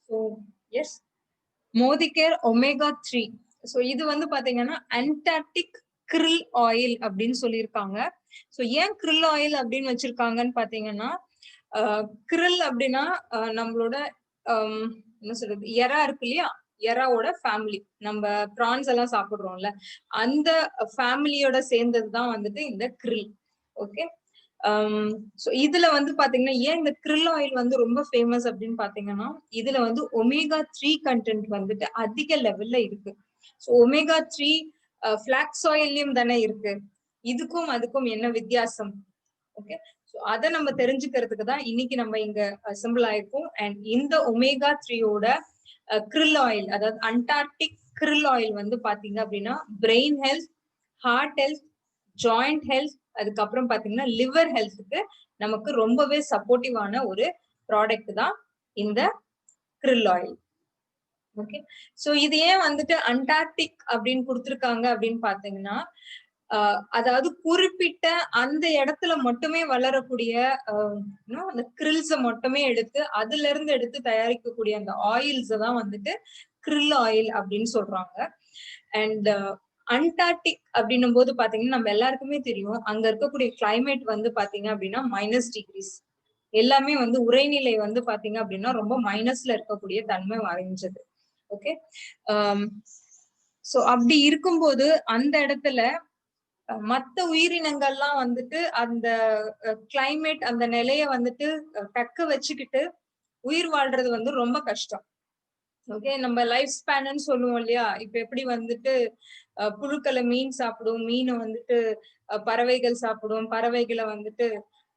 So yes, Modicare omega 3. So இது வந்து பாத்தீங்கன்னா அண்டார்டிக் krill ஆயில் அப்படின்னு சொல்லியிருக்காங்க. ஸோ ஏன் krill ஆயில் அப்படின்னு வச்சிருக்காங்கன்னு பாத்தீங்கன்னா, krill அப்படின்னா நம்மளோட என்ன சொல்றது, எறா இருக்கு இல்லையா, எறாவோட ஃபேமிலி. நம்ம ப்ரான்ஸ் எல்லாம் சாப்பிடுறோம்ல, அந்த ஃபேமிலியோட சேர்ந்ததுதான் வந்துட்டு இந்த krill. ஓகே. சோ இதுல வந்து பாத்தீங்கன்னா ஏன் இந்த krill ஆயில் வந்து ரொம்ப ஃபேமஸ் அப்படின்னு பாத்தீங்கன்னா, இதுல வந்து ஒமேகா 3 கண்டென்ட் வந்துட்டு அதிக லெவல்ல இருக்கு. சோ ஒமேகா 3 பிளாக்ஸ் ஆயில்லயும் தானே இருக்கு. இதுக்கும் அதுக்கும் என்ன வித்தியாசம்? ஓகே. சோ அத நம்ம தெரிஞ்சுக்கிறதுக்கு தான் இன்னைக்கு நம்ம இங்க அசெம்பிள் ஆயிருக்கோம். அண்ட் இந்த ஒமேகா 3யோட krill ஆயில், அதாவது அண்டார்டிக் krill ஆயில் வந்து பாத்தீங்க அப்படின்னா brain health, heart health, joint health, அதுக்கப்புறம் பாத்தீங்கன்னா லிவர் ஹெல்த்துக்கு நமக்கு ரொம்பவே சப்போர்ட்டிவான ஒரு ப்ராடக்ட் தான் இந்த krill ஆயில். ஓகே. சோ இது ஏன் வந்துட்டு அண்டார்டிக் அப்படின்னு கொடுத்திருக்காங்க அப்படின்னு பாத்தீங்கன்னா, அதாவது குறிப்பிட்ட அந்த இடத்துல மட்டுமே வளரக்கூடிய அந்த கிரில்ஸ மட்டுமே எடுத்து அதுல இருந்து எடுத்து தயாரிக்கக்கூடிய அந்த ஆயில்ஸ் தான் வந்துட்டு krill ஆயில் அப்படின்னு சொல்றாங்க. அண்ட் அண்டார்டிக் அப்படின்னும் போது பாத்தீங்கன்னா நம்ம எல்லாருக்குமே தெரியும், அங்க இருக்கக்கூடிய கிளைமேட் வந்து பாத்தீங்க அப்படின்னா -டிகிரிஸ். எல்லாமே வந்து உரைநிலை வந்து பாத்தீங்க அப்படின்னா ரொம்ப மைனஸ்ல இருக்கக்கூடிய தன்மை வாய்ந்தது. ஓகே. சோ அப்படி இருக்கும்போது அந்த இடத்துல மத்த உயிரினங்கள்லாம் வந்துட்டு அந்த கிளைமேட், அந்த நிலைய வந்துட்டு தக்க வச்சுக்கிட்டு உயிர் வாழ்றது வந்து ரொம்ப கஷ்டம். ஓகே. நம்ம லைஃப் ஸ்பேன்னு சொல்லுவோம் இல்லையா, இப்ப எப்படி வந்துட்டு புழுக்களை மீன் சாப்பிடும், மீனை வந்துட்டு பறவைகள் சாப்பிடும், பறவைகளை வந்துட்டு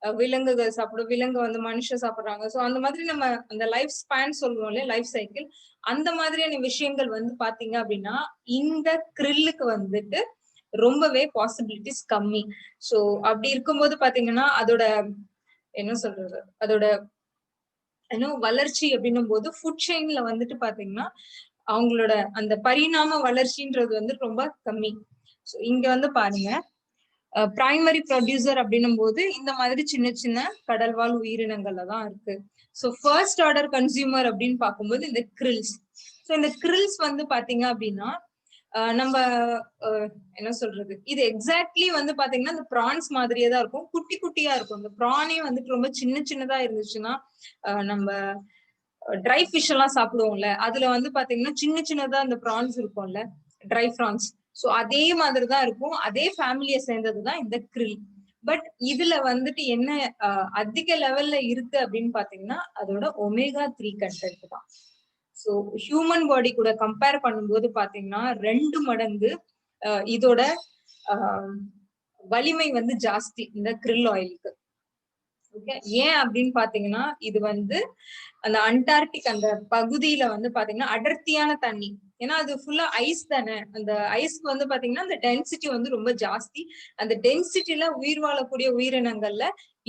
விலங்குகள் சாப்பிடும், விலங்கு வந்து மனுஷன் சாப்பிடுறாங்க. சோ அந்த மாதிரி நம்ம அந்த லைஃப் ஸ்பேன் சொல்லுவோம் இல்லையா, லைஃப் சைக்கிள், அந்த மாதிரியான விஷயங்கள் வந்து பாத்தீங்க அப்படின்னா இந்த krill-க்கு வந்துட்டு ரொம்பவே பாசிபிலிட்டிஸ் கம்மி. சோ அப்படி இருக்கும்போது பாத்தீங்கன்னா அதோட என்ன சொல்றது, அதோட வளர்ச்சி அப்படின்னும் போது ஃபுட் செயின்ல வந்துட்டு பாத்தீங்கன்னா அவங்களோட அந்த பரிணாம வளர்ச்சின்றது வந்து ரொம்ப கம்மி. சோ இங்க வந்து பாருங்க, பிரைமரி ப்ரொடியூசர் அப்படின்னும் போது இந்த மாதிரி சின்ன சின்ன கடல்வாழ் உயிரினங்கள்ல தான் இருக்கு. சோ ஃபர்ஸ்ட் ஆர்டர் கன்சியூமர் அப்படின்னு பார்க்கும்போது இந்த கிரில்ஸ். சோ இந்த கிரில்ஸ் வந்து பாத்தீங்க அப்படின்னா நம்ம என்ன சொல்றது, இது எக்ஸாக்ட்லி வந்து பாத்தீங்கன்னா இந்த ப்ரான்ஸ் மாதிரியே தான் இருக்கும், குட்டி குட்டியா இருக்கும். இந்த ப்ரானே வந்துட்டு ரொம்ப சின்ன சின்னதா இருந்துச்சுன்னா நம்ம ட்ரை ஃபிஷ் எல்லாம் சாப்பிடுவோம்ல, அதுல வந்து பாத்தீங்கன்னா சின்ன சின்னதா இந்த ப்ரான்ஸ் இருக்கும்ல, ட்ரை ப்ரான்ஸ். சோ அதே மாதிரிதான் இருக்கும், அதே ஃபேமிலியை சேர்ந்ததுதான் இந்த krill. பட் இதுல வந்துட்டு என்ன அதிக லெவல்ல இருக்கு அப்படின்னு பாத்தீங்கன்னா அதோட ஒமேகா 3 கண்டென்ட் தான். சோ ஹியூமன் பாடி கூட கம்பேர் பண்ணும்போது பாத்தீங்கன்னா 2 மடங்கு இதோட வலிமை வந்து ஜாஸ்தி இந்த krill ஆயிலுக்கு. ஓகே. ஏன் அப்படின்னு பாத்தீங்கன்னா இது வந்து அந்த அண்டார்டிக் அந்த பகுதியில வந்து பாத்தீங்கன்னா அடர்த்தியான தண்ணி, ஏன்னா அது ஃபுல்லா ஐஸ் தானே, அந்த ஐஸ்க்கு வந்து பாத்தீங்கன்னா அந்த டென்சிட்டி வந்து ரொம்ப ஜாஸ்தி. அந்த டென்சிட்டில உயிர் வாழக்கூடிய உயிரினங்கள்ல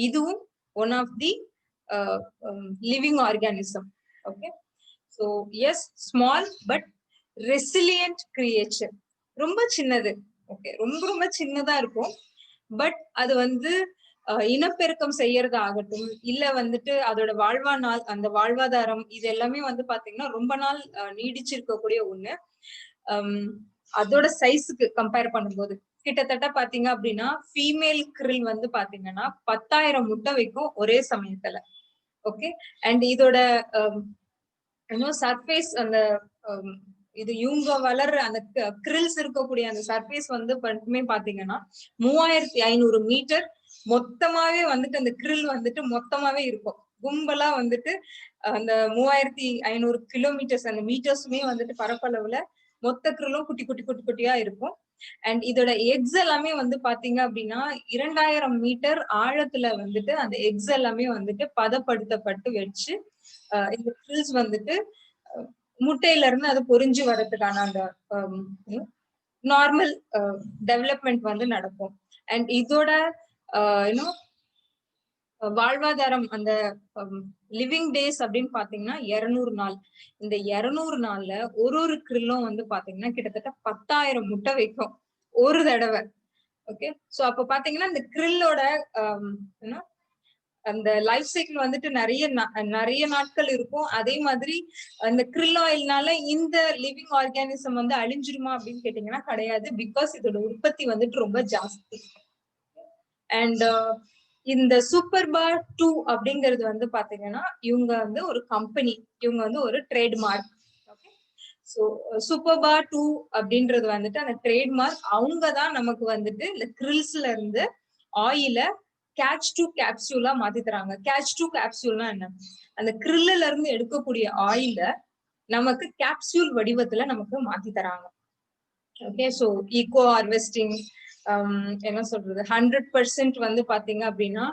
இதுவும் one of the living organism. Okay. So yes, small but resilient creature. ரொம்ப சின்னது. ஓகே. ரொம்ப ரொம்ப சின்னதா இருக்கும். பட் அது வந்து இனப்பெருக்கம் செய்யறது ஆகட்டும், இல்ல வந்துட்டு அதோட வாழ்வாநாள், அந்த வாழ்வாதாரம், இது எல்லாமே வந்து பாத்தீங்கன்னா ரொம்ப நாள் நீடிச்சிருக்கக்கூடிய ஒண்ணு. அதோட சைஸுக்கு கம்பேர் பண்ணும்போது கிட்டத்தட்ட பாத்தீங்க அப்படின்னா ஃபீமேல் krill வந்து பாத்தீங்கன்னா 10,000 முட்டை வைக்கும் ஒரே சமயத்துல. ஓகே. அண்ட் இதோட சர்ஃபேஸ், அந்த இது இவங்க வளர்ற அந்த கிரில்ஸ் இருக்கக்கூடிய அந்த சர்ஃபேஸ் வந்து மட்டுமே பாத்தீங்கன்னா 3500 மீட்டர் மொத்தமாவே வந்துட்டு அந்த krill வந்துட்டு மொத்தமாவே இருக்கும். கும்பலா வந்துட்டு அந்த 3500 கிலோமீட்டர்ஸ் அந்த மீட்டர்ஸுமே வந்துட்டு பரப்பளவுல மொத்த krill-ம் குட்டி குட்டி குட்டி குட்டியா இருக்கும். அண்ட் இதோட எக்ஸ் எல்லாமே வந்து பாத்தீங்க அப்படின்னா 2000 மீட்டர் ஆழத்துல வந்துட்டு அந்த எக்ஸ் எல்லாமே வந்துட்டு பதப்படுத்தப்பட்டு வச்சு இந்த கிரில்ஸ் வந்துட்டு முட்டையில இருந்து அது பொரிஞ்சு வர்றதுக்கான அந்த நார்மல் டெவலப்மெண்ட் வந்து நடக்கும். அண்ட் இதோட வாழ்வாதாரம், அந்த லிவிங் டேஸ் அப்படின்னு பாத்தீங்கன்னா 200 நாள். இந்த 200 நாள்ல ஒரு krill-ம் வந்து பாத்தீங்கன்னா கிட்டத்தட்ட 10,000 முட்டை வைக்கும் ஒரு தடவை. ஓகே. சோ அப்ப பாத்தீங்கன்னா இந்த krill-ஓட அந்த லைஃப் சைக்கிள் வந்துட்டு நிறைய நாட்கள் இருக்கும். அதே மாதிரி அந்த krill ஆயில்னால இந்த லிவிங் ஆர்கானிசம் வந்து அழிஞ்சிருமா அப்படின்னு கேட்டீங்கன்னா கிடையாது. பிகாஸ் இதோட உற்பத்தி வந்துட்டு ரொம்ப ஜாஸ்தி. அண்ட் இந்த சூப்பர்பா 2 அப்படிங்கிறது வந்து பாத்தீங்கன்னா இவங்க வந்து ஒரு கம்பெனி, இவங்க வந்து ஒரு ட்ரேட்மார்க். ஓகே, சோ சூப்பர்பா 2 அப்படின்றது வந்துட்டு அந்த ட்ரேட்மார்க். அவங்கதான் நமக்கு வந்துட்டு இந்த கிரில்ஸ்ல இருந்து ஆயில கேட்ச் டு கேப்சூலா மாத்தி தராங்க. கேட்ச் டு கேப்சூல்னா என்ன? அந்த கிரில்ல இருந்து எடுக்கக்கூடிய ஆயில நமக்கு கேப்சூல் வடிவத்துல நமக்கு மாத்தி தராங்க. ஓகே, சோ ஈகோ ஹார்வெஸ்டிங், என்ன சொல்றது, 100% வந்து பாத்தீங்க அப்படின்னா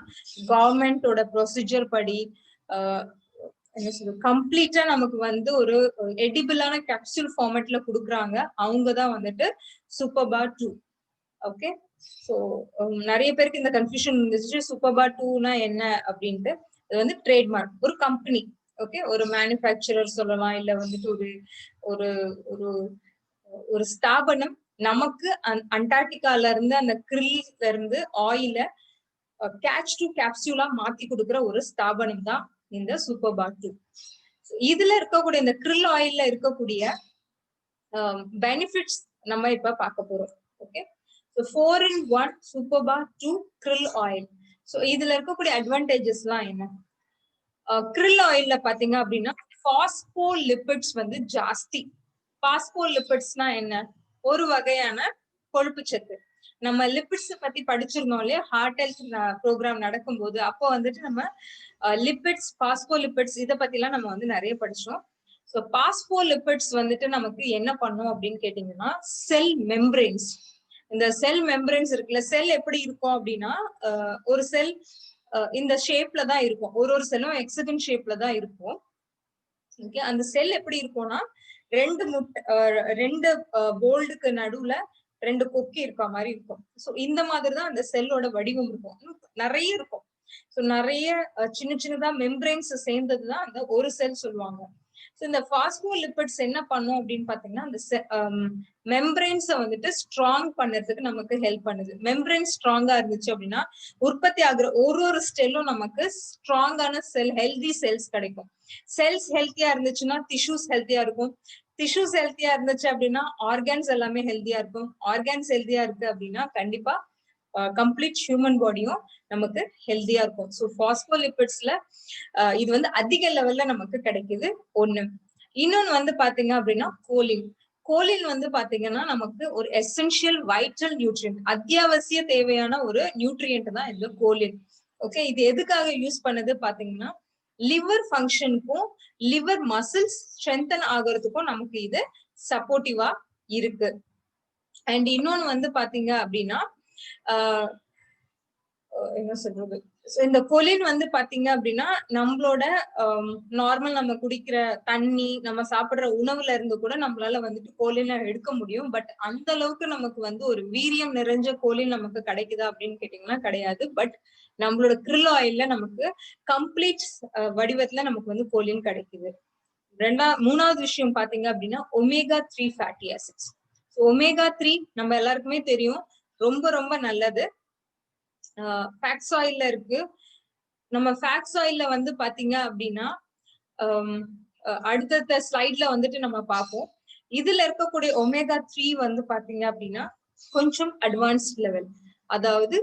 கவர்மெண்டோட ப்ரொசீஜர் படி என்ன சொல்றது, கம்ப்ளீட்டா நமக்கு வந்து ஒரு எடிபிளான கேப்சூல் ஃபார்மேட்ல குடுக்குறாங்க. அவங்கதான் வந்துட்டு சூப்பர்பா 2. ஓகே, சோ நிறைய பேருக்கு இந்த கன்ஃபியூஷன் இருந்துச்சு, சூப்பர்பா 2னா என்ன அப்படின்ட்டு. அது வந்து ட்ரேட்மார்க், ஒரு கம்பெனி. ஓகே, ஒரு மேனுஃபேக்சரர் சொல்லலாம், இல்ல வந்துட்டு ஒரு ஒரு ஒரு ஒரு ஸ்தாபனம் நமக்கு அண்டார்டிகால இருந்து அந்த கிரில்ல இருந்து ஆயில கேட்ச் டு கேப்சூலா மாத்தி கொடுக்குற ஒரு ஸ்தாபனம் தான் இந்த சூப்பர்பா 2. இதுல இருக்கக்கூடிய இந்த கிரில் ஆயில்ல இருக்கக்கூடிய பெனிஃபிட்ஸ் நம்ம இப்ப பார்க்க போறோம். Okay, so 4-in-1 சூப்பர்பா 2 krill oil. So இதுல இருக்கக்கூடிய அட்வான்டேஜஸ் எல்லாம் என்ன? krill ஆயில்ல பாத்தீங்க அப்படின்னா பாஸ்போலிபிட்ஸ் வந்து ஜாஸ்தி. பாஸ்போலிபிட்ஸ்னா என்ன? ஒரு வகையான கொழுப்பு சத்து. நம்ம லிபிட்ஸ் பத்தி படிச்சிருந்தோம் இல்லையா, ஹார்ட் ஹெல்த் ப்ரோக்ராம் நடக்கும்போது. அப்போ வந்துட்டு நம்ம லிபிட்ஸ், பாஸ்போலிபிட்ஸ் இதை பத்தி எல்லாம் நம்ம வந்து நிறைய படிச்சோம். ஸோ பாஸ்போலிபிட்ஸ் வந்துட்டு நமக்கு என்ன பண்ணும் அப்படின்னு கேட்டீங்கன்னா செல் மெம்பரேன்ஸ். இந்த செல் மெம்பரேன்ஸ் இருக்குல்ல, செல் எப்படி இருக்கும் அப்படின்னா ஒரு செல் இந்த ஷேப்ல தான் இருக்கும். ஒரு செல்லும் எக்ஸகன் ஷேப்ல தான் இருக்கும். ஓகே, அந்த செல் எப்படி இருக்கும்னா ரெண்டு போல்டுக்கு நடுவுல 2 கொக்கி இருக்க மாதிரி இருக்கும். சோ இந்த மாதிரிதான் அந்த செல்லோட வடிவம் இருக்கும். நிறைய இருக்கும். சோ நிறைய சின்ன சின்னதா மெம்பரேன்ஸ் சேர்ந்ததுதான் அந்த ஒரு செல் சொல்லுவாங்க. சோ இந்த பாஸ்போலிபிட்ஸ் என்ன பண்ணும் அப்படின்னு பாத்தீங்கன்னா அந்த மெம்பரேன்ஸை வந்துட்டு ஸ்ட்ராங் பண்றதுக்கு நமக்கு ஹெல்ப் பண்ணுது. மெம்பரேன் ஸ்ட்ராங்கா இருந்துச்சு அப்படின்னா உற்பத்தி ஆகுற ஒரு செல்லும் நமக்கு ஸ்ட்ராங்கான செல், ஹெல்தி செல்ஸ் கிடைக்கும். செல்ஸ் ஹெல்த்தியா இருந்துச்சுன்னா டிஷ்யூஸ் ஹெல்த்தியா இருக்கும். டிஷ்யூஸ் ஹெல்த்தியா இருந்துச்சு அப்படின்னா ஆர்கான்ஸ் எல்லாமே ஹெல்த்தியா இருக்கும். ஆர்கான்ஸ் ஹெல்த்தியா இருக்கு அப்படின்னா கண்டிப்பா கம்ப்ளீட் ஹியூமன் பாடியும் நமக்கு ஹெல்த்தியா இருக்கும். ஸோ பாஸ்போலிபிட்ஸ்ல இது வந்து அதிக லெவல்ல நமக்கு கிடைக்குது ஒண்ணு. இன்னொன்னு வந்து பாத்தீங்க அப்படின்னா கோலின். கோலின் வந்து பாத்தீங்கன்னா நமக்கு ஒரு எசென்ஷியல் வைட்டல் நியூட்ரியன்ட், அத்தியாவசிய தேவையான ஒரு நியூட்ரியன்ட் தான் இந்த கோலின். ஓகே, இது எதுக்காக யூஸ் பண்ணது பாத்தீங்கன்னா லிவர் ஃபங்க்ஷனுக்கும் லிவர் மசில்ஸ் ஸ்ட்ரென்தன் ஆகிறதுக்கும் நமக்கு இது சப்போர்ட்டிவா இருக்கு. அண்ட் இன்னொன்னு வந்து பாத்தீங்க அப்படின்னா என்ன சொல்றது, இந்த கொலின் வந்து பாத்தீங்க அப்படின்னா நம்மளோட நார்மல் நம்ம குடிக்கிற தண்ணி, நம்ம சாப்பிடுற உணவுல இருந்து கூட நம்மளால வந்துட்டு கோலின் எடுக்க முடியும். பட் அந்த அளவுக்கு நமக்கு வந்து ஒரு வீரியம் நிறைஞ்ச கோலின் நமக்கு கிடைக்குதா அப்படின்னு கேட்டீங்கன்னா கிடையாது. பட் நம்மளோட krill ஆயில்ல நமக்கு கம்ப்ளீட் வடிவத்துல நமக்கு வந்து கோலின் கிடைக்குது. மூணாவது விஷயம் பாத்தீங்க அப்படின்னா ஒமேகா 3 ஃபேட்டி ஆசிட்ஸ். ஒமேகா 3 நம்ம எல்லாருக்குமே தெரியும், ரொம்ப ரொம்ப நல்லது. ஃபேக்ஸ் ஆயில்ல இருக்கு. நம்ம ஃபேக்ஸ் ஆயில்ல வந்து பாத்தீங்க அப்படின்னா அடுத்த ஸ்லைட்ல வந்துட்டு நம்ம பார்ப்போம். இதுல இருக்கக்கூடிய ஒமேகா 3 வந்து பாத்தீங்க அப்படின்னா கொஞ்சம் அட்வான்ஸ்ட் லெவல், அதாவது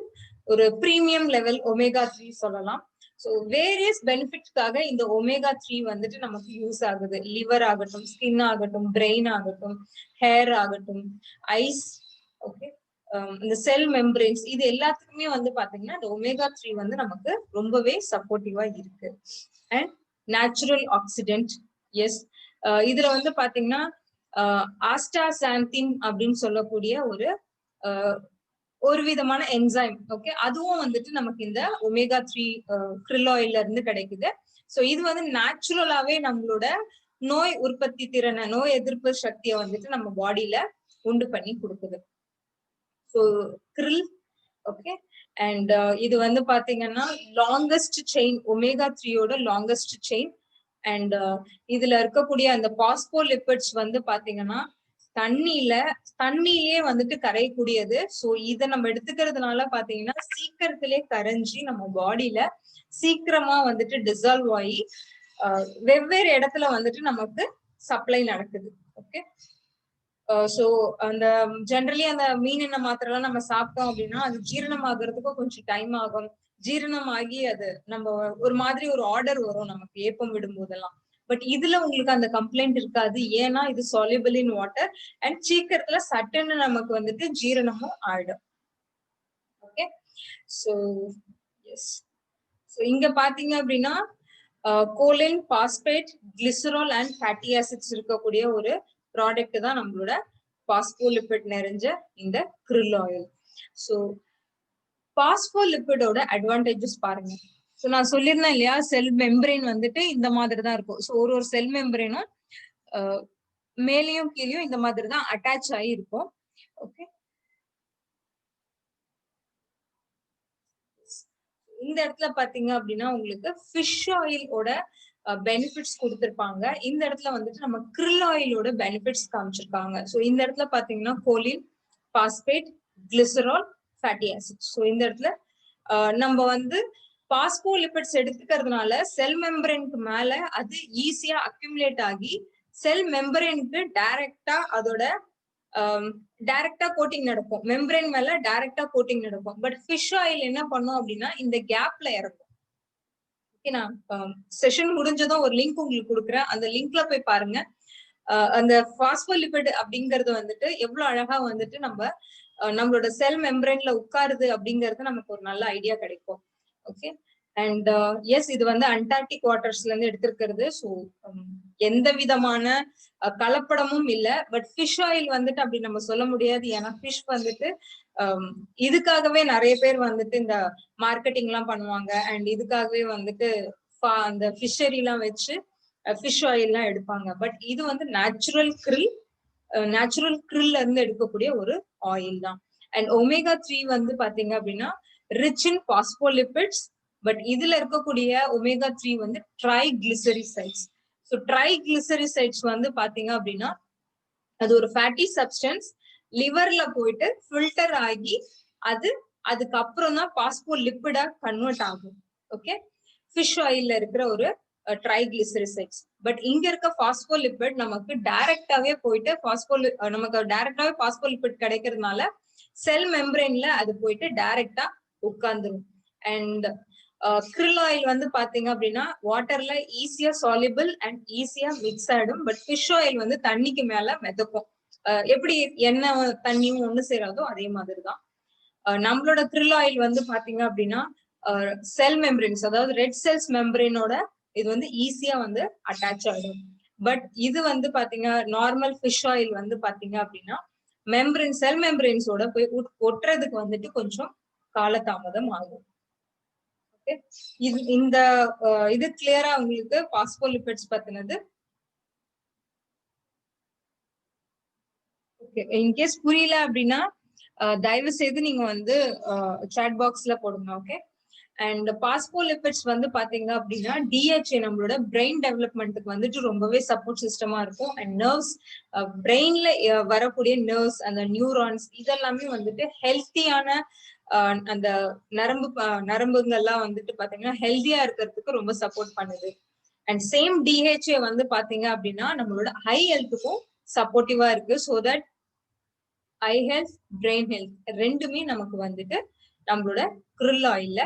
ஒரு பிரீமியம் லெவல் ஒமேகா 3 சொல்லலாம். ஸோ வேரியஸ் பெனிஃபிட்ஸ்க்காக இந்த ஒமேகா 3 வந்துட்டு நமக்கு யூஸ் ஆகுது. லிவர் ஆகட்டும், ஸ்கின் ஆகட்டும், பிரெயின் ஆகட்டும், ஹேர் ஆகட்டும், ஐஸ், ஓகே, இந்த செல் மெம்பரேன்ஸ், இது எல்லாத்துக்குமே வந்து பாத்தீங்கன்னா இந்த ஒமேகா 3 வந்து நமக்கு ரொம்பவே சப்போர்ட்டிவா இருக்கு. அண்ட் நேச்சுரல் ஆக்சிடென்ட், எஸ், இதுல வந்து பாத்தீங்கன்னா ஆஸ்டாசாந்தின் அப்படின்னு சொல்லக்கூடிய ஒரு விதமான என்சைம். ஓகே, அதுவும் வந்துட்டு நமக்கு இந்த ஒமேகா 3 krill ஆயில்ல இருந்து கிடைக்குது. சோ இது வந்து நேச்சுரலாவே நம்மளோட நோய் உற்பத்தி திறனை, நோய் எதிர்ப்பு சக்தியை வந்துட்டு நம்ம பாடியில உண்டு பண்ணி கொடுக்குது. ஸோ krill, ஓகே, அண்ட் இது வந்து பாத்தீங்கன்னா லாங்கஸ்ட் செயின், ஒமேகா 3யோட லாங்கஸ்ட் செயின். அண்ட் இதுல இருக்கக்கூடிய அந்த பாஸ்போலிபிட்ஸ் வந்து பாத்தீங்கன்னா தண்ணியிலேயே வந்துட்டு கரையக்கூடியது. சோ இத நம்ம எடுத்துக்கிறதுனால பாத்தீங்கன்னா சீக்கிரத்திலே கரைஞ்சி நம்ம பாடியில சீக்கிரமா வந்துட்டு டிசால்வ் ஆகி வெவ்வேறு இடத்துல வந்துட்டு நமக்கு சப்ளை நடக்குது. ஓகே, சோ அந்த ஜெனரலி அந்த மீன் எண்ணெய் மாத்திரை எல்லாம் நம்ம சாப்பிட்டோம் அப்படின்னா அது ஜீரணம் ஆகுறதுக்கும் கொஞ்சம் டைம் ஆகும். ஜீரணம் ஆகி அது நம்ம ஒரு மாதிரி ஒரு ஆர்டர் வரும் நமக்கு ஏப்பம் விடும் போதெல்லாம். பட் இதுல உங்களுக்கு அந்த கம்ப்ளைண்ட் இருக்காது. ஏன்னா இது soluble in water அண்ட் சீக்கிரத்துல சட்டுன்னு நமக்கு வந்துட்டு ஜீரணமும் ஆயிடும். ஓகே, சோ எஸ், சோ இங்க பாத்தீங்க அப்படின்னா choline, phosphate, glycerol and fatty acids இருக்கக்கூடிய ஒரு ப்ராடக்ட் தான் நம்மளோட பாஸ்போலிபிட் நிறைஞ்ச இந்த krill ஆயில். சோ பாஸ்போலிபிடோட அட்வான்டேஜஸ் பாருங்க. சோ நான் சொல்லியிருந்தேன் இல்லையா, செல் மெம்பரேன் வந்துட்டு இந்த மாதிரி தான் இருக்கும். சோ ஒரு செல் மெம்பரேனும் மேலேயும் கீழேயும் இந்த மாதிரி தான் அட்டாச் ஆகி இருக்கும். ஓகே, இந்த இடத்துல பாத்தீங்க அப்படின்னா உங்களுக்கு ஃபிஷ் ஆயிலோட பெனிஃபிட்ஸ் கொடுத்திருப்பாங்க. இந்த இடத்துல வந்துட்டு நம்ம krill ஆயிலோட பெனிஃபிட்ஸ் காமிச்சிருக்காங்க. சோ இந்த இடத்துல பாத்தீங்கன்னா choline, phosphate, glycerol, fatty acid. So இந்த இடத்துல நம்ம வந்து பாஸ்போலிபிட்ஸ் எடுத்துக்கிறதுனால செல் மெம்பரேனுக்கு மேல அது ஈஸியா அக்யூமுலேட் ஆகி செல் மெம்பரேனுக்கு டைரக்டா அதோட டைரக்டா கோட்டிங் நடக்கும். மெம்பரேன் மேல டைரக்டா கோட்டிங் நடக்கும். பட் ஃபிஷ் ஆயில் என்ன பண்ணும் அப்படின்னா இந்த கேப்ல இறக்கும். ஓகே, நான் செஷன் முடிஞ்சதும் ஒரு லிங்க் உங்களுக்கு கொடுக்குறேன். அந்த லிங்க்ல போய் பாருங்க. அந்த பாஸ்போலிபிட் அப்படிங்கறது வந்துட்டு எவ்வளவு அழகா வந்துட்டு நம்மளோட செல் மெம்பரேன்ல உட்காருது அப்படிங்கறது நமக்கு ஒரு நல்ல ஐடியா கிடைக்கும். ஓகே, அண்ட் எஸ், இது வந்து அண்டார்டிக் வாட்டர்ஸ்ல இருந்து எடுத்திருக்கிறது. ஸோ எந்த விதமான கலப்படமும் இல்ல. பட் ஃபிஷ் ஆயில் வந்துட்டு அப்படி நம்ம சொல்ல முடியாது. ஏன்னா ஃபிஷ் வந்துட்டு இதுக்காகவே நிறைய பேர் வந்துட்டு இந்த மார்க்கெட்டிங் எல்லாம் பண்ணுவாங்க. அண்ட் இதுக்காகவே வந்துட்டு அந்த ஃபிஷரி எல்லாம் வச்சு ஃபிஷ் ஆயில் எல்லாம் எடுப்பாங்க. பட் இது வந்து நேச்சுரல் krill இருந்து எடுக்கக்கூடிய ஒரு ஆயில் தான். அண்ட் ஒமேகா 3 வந்து பாத்தீங்க அப்படின்னா ரிச் இன் பாஸ்போலிபிட்ஸ். பட் இதுல இருக்கக்கூடிய ஒமேகா 3 வந்து ட்ரைகிளிசரிசைட்ஸ். ஸோ ட்ரைகிளிசரிசைட்ஸ் வந்து பாத்தீங்க அப்படின்னா அது ஒரு ஃபேட்டி சப்ஸ்டன்ஸ். லிவர்ல போயிட்டு ஃபில்டர் ஆகி அதுக்கப்புறம் தான் பாஸ்போலிபிடா கன்வெர்ட் ஆகும். ஓகே, ஃபிஷ் ஆயில்ல இருக்கிற ஒரு ட்ரைகிளிசரிசைட்ஸ். பட் இங்க இருக்க பாஸ்போலிபிட் நமக்கு டைரக்டாவே போயிட்டு நமக்கு டைரக்டாவே பாஸ்போலிபிட் கிடைக்கிறதுனால செல் மெம்பரேன்ல அது போயிட்டு டைரக்டா உட்கார்ந்துரும். அண்ட் krill ஆயில் வந்து பாத்தீங்க அப்படின்னா வாட்டர்ல ஈஸியா soluble அண்ட் ஈஸியா மிக்ஸ் ஆயிடும். பட் ஃபிஷ் ஆயில் வந்து தண்ணிக்கு மேல மிதக்கும். எப்படி எண்ணெய் தண்ணியும் ஒண்ணு சேராதோ அதே மாதிரிதான் நம்மளோட krill ஆயில் வந்து பாத்தீங்க அப்படின்னா செல் மெம்பரேன்ஸ், அதாவது ரெட் செல்ஸ் மெம்பரேனோட இது வந்து ஈஸியா வந்து அட்டாச் ஆயிடும். பட் இது வந்து பாத்தீங்க நார்மல் ஃபிஷ் ஆயில் வந்து பாத்தீங்க அப்படின்னா செல் மெம்பரேன்ஸோட போய் ஒட்டுறதுக்கு வந்துட்டு கொஞ்சம் காலதாமதம் ஆகும். ஓகே, இது கிளியரா உங்களுக்கு பாஸ்போலிபிட்ஸ் பத்தினது. ஓகே, இன்கேஸ் புரியல அப்படின்னா தயவு செய்து நீங்க வந்து சாட் பாக்ஸ்ல போடுங்க. ஓகே, அண்ட் பாஸ்போலிபிட்ஸ் வந்து பாத்தீங்க அப்படின்னா டிஹெச்ஏ நம்மளோட பிரெயின் டெவலப்மெண்ட்டுக்கு வந்துட்டு ரொம்பவே சப்போர்ட் சிஸ்டமா இருக்கும். அண்ட் நர்வ்ஸ், பிரெயின்ல வரக்கூடிய நர்வ்ஸ், அந்த நியூரான்ஸ் இதெல்லாமே வந்துட்டு ஹெல்த்தியான அந்த நரம்புங்கள்லாம் வந்துட்டு பாத்தீங்கன்னா ஹெல்த்தியா இருக்கிறதுக்கு ரொம்ப சப்போர்ட் பண்ணுது. அண்ட் சேம் டிஹெச்ஏ வந்து பாத்தீங்க அப்படின்னா நம்மளோட ஐ ஹெல்த்துக்கும் சப்போர்ட்டிவா இருக்கு. So that I health, brain health ரெண்டுமே நமக்கு வந்துட்டு நம்மளோட krill ஆயில்ல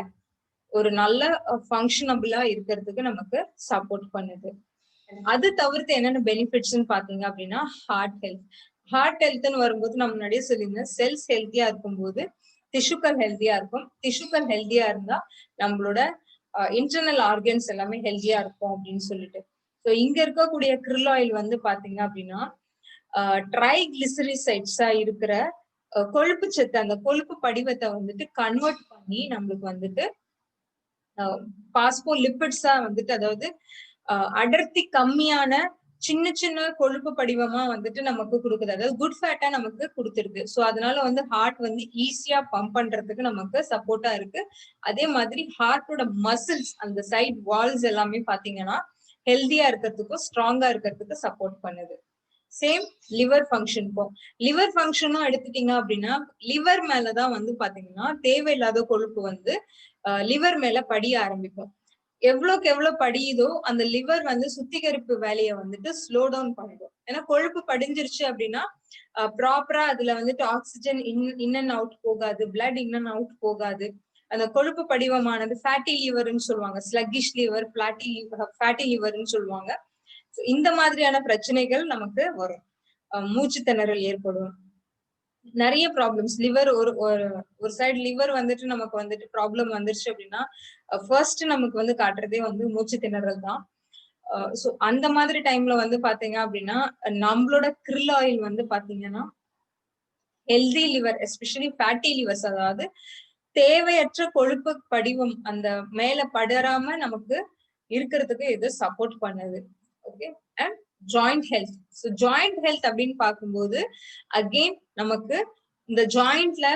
ஒரு நல்ல ஃபங்க்ஷனபிளா இருக்கிறதுக்கு நமக்கு சப்போர்ட் பண்ணுது. அது தவிர்த்து என்னென்ன பெனிஃபிட்ஸ் பாத்தீங்க அப்படின்னா ஹார்ட் ஹெல்த்னு வரும்போது நம்ம முன்னாடியே சொல்லியிருந்தேன், செல்ஸ் ஹெல்த்தியா இருக்கும்போது டிஷ்யூக்கள் ஹெல்த்தியா இருக்கும். டிஷ்யூக்கள் ஹெல்த்தியா இருந்தா நம்மளோட இன்டர்னல் ஆர்கன்ஸ் எல்லாமே ஹெல்த்தியா இருக்கும் அப்படின்னு சொல்லிட்டு. ஸோ இங்க இருக்கக்கூடிய krill ஆயில் வந்து பாத்தீங்க அப்படின்னா ட்ரைகிளிசரிசைட்ஸா இருக்கிற கொழுப்பு சத்து, அந்த கொழுப்பு படிவத்தை வந்துட்டு கன்வெர்ட் பண்ணி நம்மளுக்கு வந்துட்டு பாஸ்போலிபிட்ஸா வந்துட்டு, அதாவது அடர்த்தி கம்மியான சின்ன சின்ன கொழுப்பு படிவமா வந்துட்டு நமக்கு கொடுக்குது. அதாவது குட் ஃபேட்டா நமக்கு கொடுத்துருக்கு. ஸோ அதனால வந்து ஹார்ட் வந்து ஈஸியா பம்ப் பண்றதுக்கு நமக்கு சப்போர்ட்டா இருக்கு. அதே மாதிரி ஹார்ட்டோட மசில்ஸ், அந்த சைட் வால்ஸ் எல்லாமே பாத்தீங்கன்னா ஹெல்தியா இருக்கிறதுக்கும் ஸ்ட்ராங்கா இருக்கிறதுக்கு சப்போர்ட் பண்ணுது. சேம் லிவர் ஃபங்க்ஷனுக்கும். லிவர் ஃபங்க்ஷனும் எடுத்துட்டீங்க அப்படின்னா லிவர் மேலதான் வந்து பாத்தீங்கன்னா தேவையில்லாத கொழுப்பு வந்து லிவர் மேல படிய ஆரம்பிக்கும். எவ்வளவுக்கு எவ்வளவு படியுதோ அந்த லிவர் வந்து சுத்திகரிப்பு வேலையை வந்துட்டு ஸ்லோ டவுன் பண்ணிடும். ஏன்னா கொழுப்பு படிஞ்சிருச்சு அப்படின்னா ப்ராப்பரா அதுல வந்துட்டு ஆக்சிஜன் இன் அண்ட் அவுட் போகாது, பிளட் இன் அண்ட் அவுட் போகாது. அந்த கொழுப்பு படிவமானது ஃபேட்டி லிவர்னு சொல்லுவாங்க, ஸ்லக்கிஷ் லிவர், ஃபேட்டி லிவர்னு சொல்லுவாங்க. இந்த மாதிரியான பிரச்சனைகள் நமக்கு வரும். மூச்சு திணறல் ஏற்படும், நிறைய ப்ராப்ளம்ஸ். லிவர் ஒரு சைடு லிவர் வந்துட்டு நமக்கு வந்துட்டு ப்ராப்ளம் வந்துருச்சு அப்படின்னா ஃபர்ஸ்ட் நமக்கு வந்து காட்டுறதே வந்து மூச்சு திணறல் தான். சோ அந்த மாதிரி டைம்ல வந்து பாத்தீங்க அப்படின்னா நம்மளோட krill ஆயில் வந்து பாத்தீங்கன்னா healthy liver, especially fatty levers, அதாவது தேவையற்ற கொழுப்பு படிவம் அந்த மேல படராம நமக்கு இருக்கிறதுக்கு இது சப்போர்ட் பண்ணுது. Okay. And joint health. So joint health அப்படின்னு பார்க்கும்போது அகெயின் நமக்கு இந்த ஜாயிண்ட்ல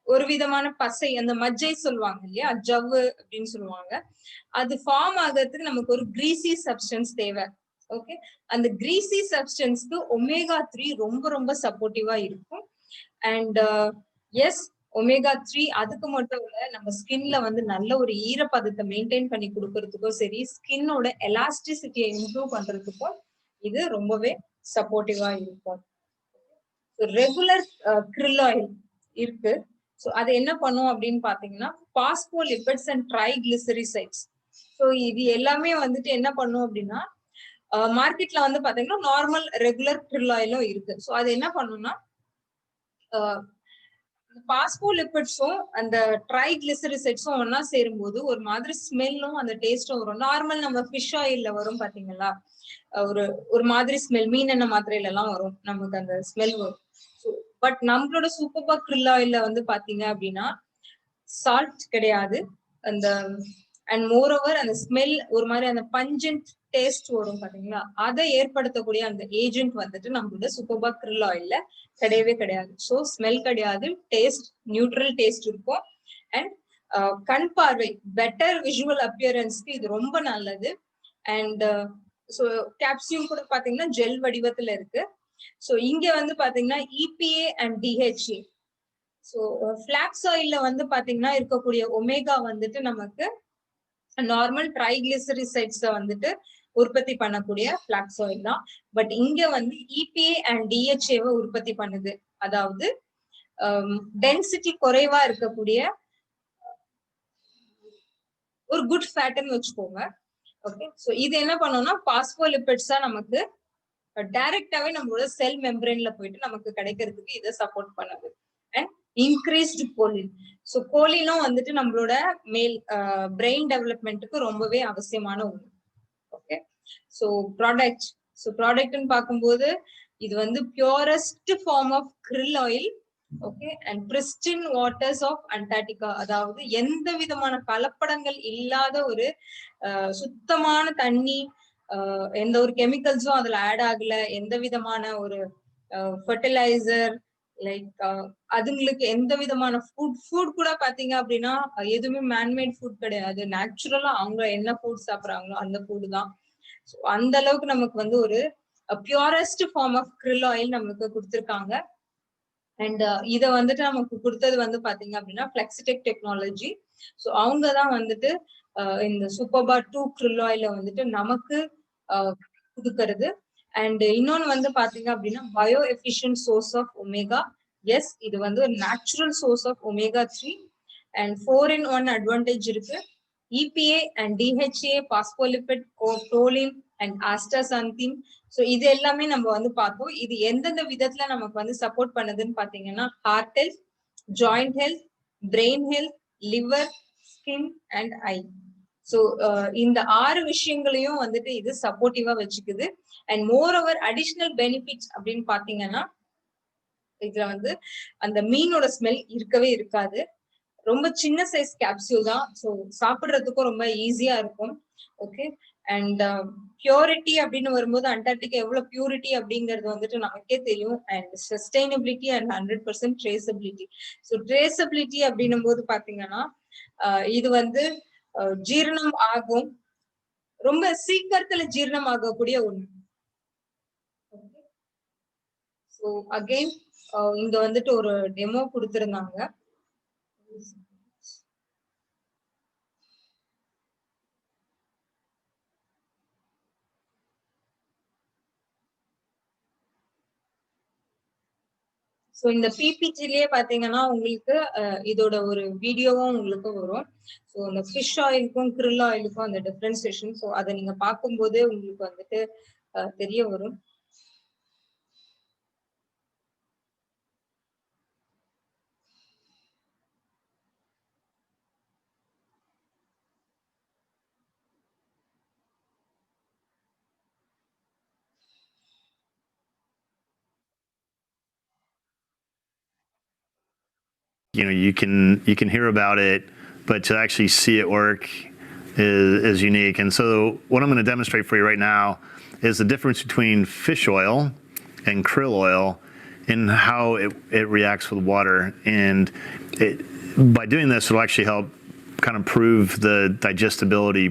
ஒரு விதமான பசை, அந்த மஜ்ஜை சொல்லுவாங்க இல்லையா, ஜவ்வு அப்படின்னு சொல்லுவாங்க, அது ஃபார்ம் ஆகிறதுக்கு நமக்கு ஒரு கிரீசி சப்ஸ்டன்ஸ் தேவை. ஓகே. அந்த கிரீசி சப்ஸ்டன்ஸ்க்கு ஒமேகா 3 ரொம்ப ரொம்ப சப்போர்ட்டிவா இருக்கும். அண்ட் எஸ், ஒமேகா 3 அதுக்கு மட்டும் இல்ல, நம்ம ஸ்கின்ல வந்து நல்ல ஒரு ஈரப்பதத்தை மெயின்டைன் பண்ணி கொடுக்கறதுக்கும் சரி, ஸ்கின்னோட எலாஸ்டிசிட்டியை இம்ப்ரூவ் பண்றதுக்கும் இது ரொம்பவே சப்போர்ட்டிவா இருக்கும். ரெகுலர் krill ஆயில் இருக்கு. ஸோ அது என்ன பண்ணும் அப்படின்னு பாத்தீங்கன்னா பாஸ்போலிபிட்ஸ் அண்ட் ட்ரைகிளிசரிசைட்ஸ். ஸோ இது எல்லாமே வந்துட்டு என்ன பண்ணும் அப்படின்னா மார்க்கெட்ல வந்து பாத்தீங்கன்னா நார்மல் ரெகுலர் krill ஆயிலும் இருக்கு. ஸோ அது என்ன பண்ணும்னா பாஸ்போலிபிட்ஸும் அந்த ட்ரைகிளிசரிசைட்ஸும் ஒன்னா சேரும்போது ஒரு மாதிரி ஸ்மெல்லும் அந்த டேஸ்டும் வரும். நார்மல் நம்ம ஃபிஷ் ஆயில்ல வரும் பாத்தீங்களா, ஒரு ஒரு மாதிரி ஸ்மெல், மீன் எண்ணெய் மாத்திரையில எல்லாம் வரும், நமக்கு அந்த ஸ்மெல் வரும். பட் நம்மளோட சூப்பர்பா krill ஆயில்ல வந்து பாத்தீங்க அப்படின்னா சால்ட் கிடையாது. அந்த அண்ட் மோர் ஓவர் அந்த ஸ்மெல் ஒரு மாதிரி அந்த பஞ்சன்ட் டேஸ்ட் வரும் பாத்தீங்களா, அதை ஏற்படுத்தக்கூடிய அந்த ஏஜென்ட் வந்துட்டு நம்மளோட சூப்பர்பா krill ஆயில்ல கிடையவே கிடையாது. ஸோ ஸ்மெல் கிடையாது, டேஸ்ட் நியூட்ரல் டேஸ்ட் இருக்கும். அண்ட் கண் பார்வை, பெட்டர் விஷுவல் அப்பியரன்ஸ்க்கு இது ரொம்ப நல்லது. அண்ட் ஸோ கேப்சியூல் கூட பாத்தீங்கன்னா ஜெல் வடிவத்துல இருக்கு. ஸோ இங்க வந்து பாத்தீங்கன்னா EPA and DHA. So flax ஆயில்ல வந்து பாத்தீங்கன்னா இருக்கக்கூடிய ஒமேகா வந்துட்டு நமக்கு நார்மல் ட்ரைகிளிசரிசைட்ஸ வந்துட்டு உற்பத்தி பண்ணக்கூடிய ஃபிளாக்ஸ் ஆயில் தான். பட் இங்க வந்து EPA அண்ட் DHA உற்பத்தி பண்ணுது. அதாவது டென்சிட்டி குறைவா இருக்கக்கூடிய ஒரு குட் ஃபேட்னு வச்சுக்கோங்க. ஓகே. ஸோ இது என்ன பண்ணும்னா பாஸ்போலிபிட்ஸா நமக்கு டைரக்டாவே நம்மளோட செல் மெம்பரேன்ல போயிட்டு நமக்கு கிடைக்கிறதுக்கு இதை சப்போர்ட் பண்ணுது. And increased choline. ஸோ கோலினும் வந்துட்டு நம்மளோட பிரெயின் டெவலப்மெண்ட்டுக்கு ரொம்பவே அவசியமான ஒண்ணு. ஓகே. ஸோ ப்ராடக்ட்னு பார்க்கும்போது இது வந்து purest form of krill oil. Okay. And pristine waters of Antarctica, அதாவது எந்த விதமான கலப்படங்கள் இல்லாத ஒரு சுத்தமான தண்ணி, எந்த ஒரு கெமிக்கல்ஸும் அதுல ஆட் ஆகல, எந்த விதமான ஒரு ஃபர்டிலைசர் லைக் அதுங்களுக்கு எந்த விதமான ஃபுட் கூட பாத்தீங்க அப்படின்னா எதுவுமே மேன்மேட் ஃபுட் கிடையாது. நேச்சுரலா அவங்க என்ன ஃபுட் சாப்பிடுறாங்களோ அந்த ஃபுட் தான். அந்த அளவுக்கு நமக்கு வந்து ஒரு purest form of krill oil நமக்கு கொடுத்துருக்காங்க. அண்ட் இதை வந்துட்டு நமக்கு கொடுத்தது வந்து பாத்தீங்க அப்படின்னா பிளெக்சிடெக் டெக்னாலஜி. ஸோ அவங்கதான் வந்துட்டு இந்த சூப்பர்பா 2 krill ஆயில வந்துட்டு நமக்கு கொடுக்கறது. அண்ட் இன்னொன்னு வந்து பாத்தீங்க அப்படின்னா bio efficient source of omega. Yes, இது வந்து ஒரு natural source of omega 3 and 4-in-1 advantage இருக்கு. EPA and DHA, phospholipid, choline and astaxanthin. So இது எல்லாமே நம்ம வந்து பார்த்தோம். இது எந்தெந்த விதத்துல நமக்கு வந்து சப்போர்ட் பண்ணுதுன்னு பாத்தீங்கன்னா heart health, joint health, brain health, liver, skin and eye. So இந்த 6 விஷயங்களையும் வந்துட்டு இது சப்போர்ட்டிவா வச்சுக்குது. And moreover additional benefits அப்படின்னு பாத்தீங்கன்னா இதுல வந்து அந்த மீனோட ஸ்மெல் இருக்கவே இருக்காது. ரொம்ப சின்ன சைஸ் கேப்சூல் தான். ஸோ சாப்பிடுறதுக்கும் ரொம்ப ஈஸியா இருக்கும். ஓகே. அண்ட் பியூரிட்டி அப்படின்னு வரும்போது அண்டார்டிகா எவ்வளவு பியூரிட்டி அப்படிங்கிறது வந்துட்டு நமக்கே தெரியும். And sustainability and 100% traceability. So traceability அப்படின்னும் போது பாத்தீங்கன்னா இது வந்து ஜீரணம் ஆகும், ரொம்ப சீக்கிரத்துல ஜீரணம் ஆகக்கூடிய ஒண்ணு. ஸோ அகெயின் இங்க வந்துட்டு ஒரு டெமோ கொடுத்திருந்தாங்க. ஸோ இந்த பிபிஜிலேயே பாத்தீங்கன்னா உங்களுக்கு இதோட ஒரு வீடியோவும் உங்களுக்கு வரும். ஸோ இந்த ஃபிஷ் ஆயிலுக்கும் கிரில் ஆயிலுக்கும் அந்த டிஃபரன்சியேஷன், ஸோ அதை நீங்க பார்க்கும்போது உங்களுக்கு வந்துட்டு தெரிய வரும். You know, you can hear about it, but to actually see it work is unique. And so what I'm going to demonstrate for you right now is the difference between fish oil and krill oil and how it reacts with water. And by doing this, it'll actually help kind of prove the digestibility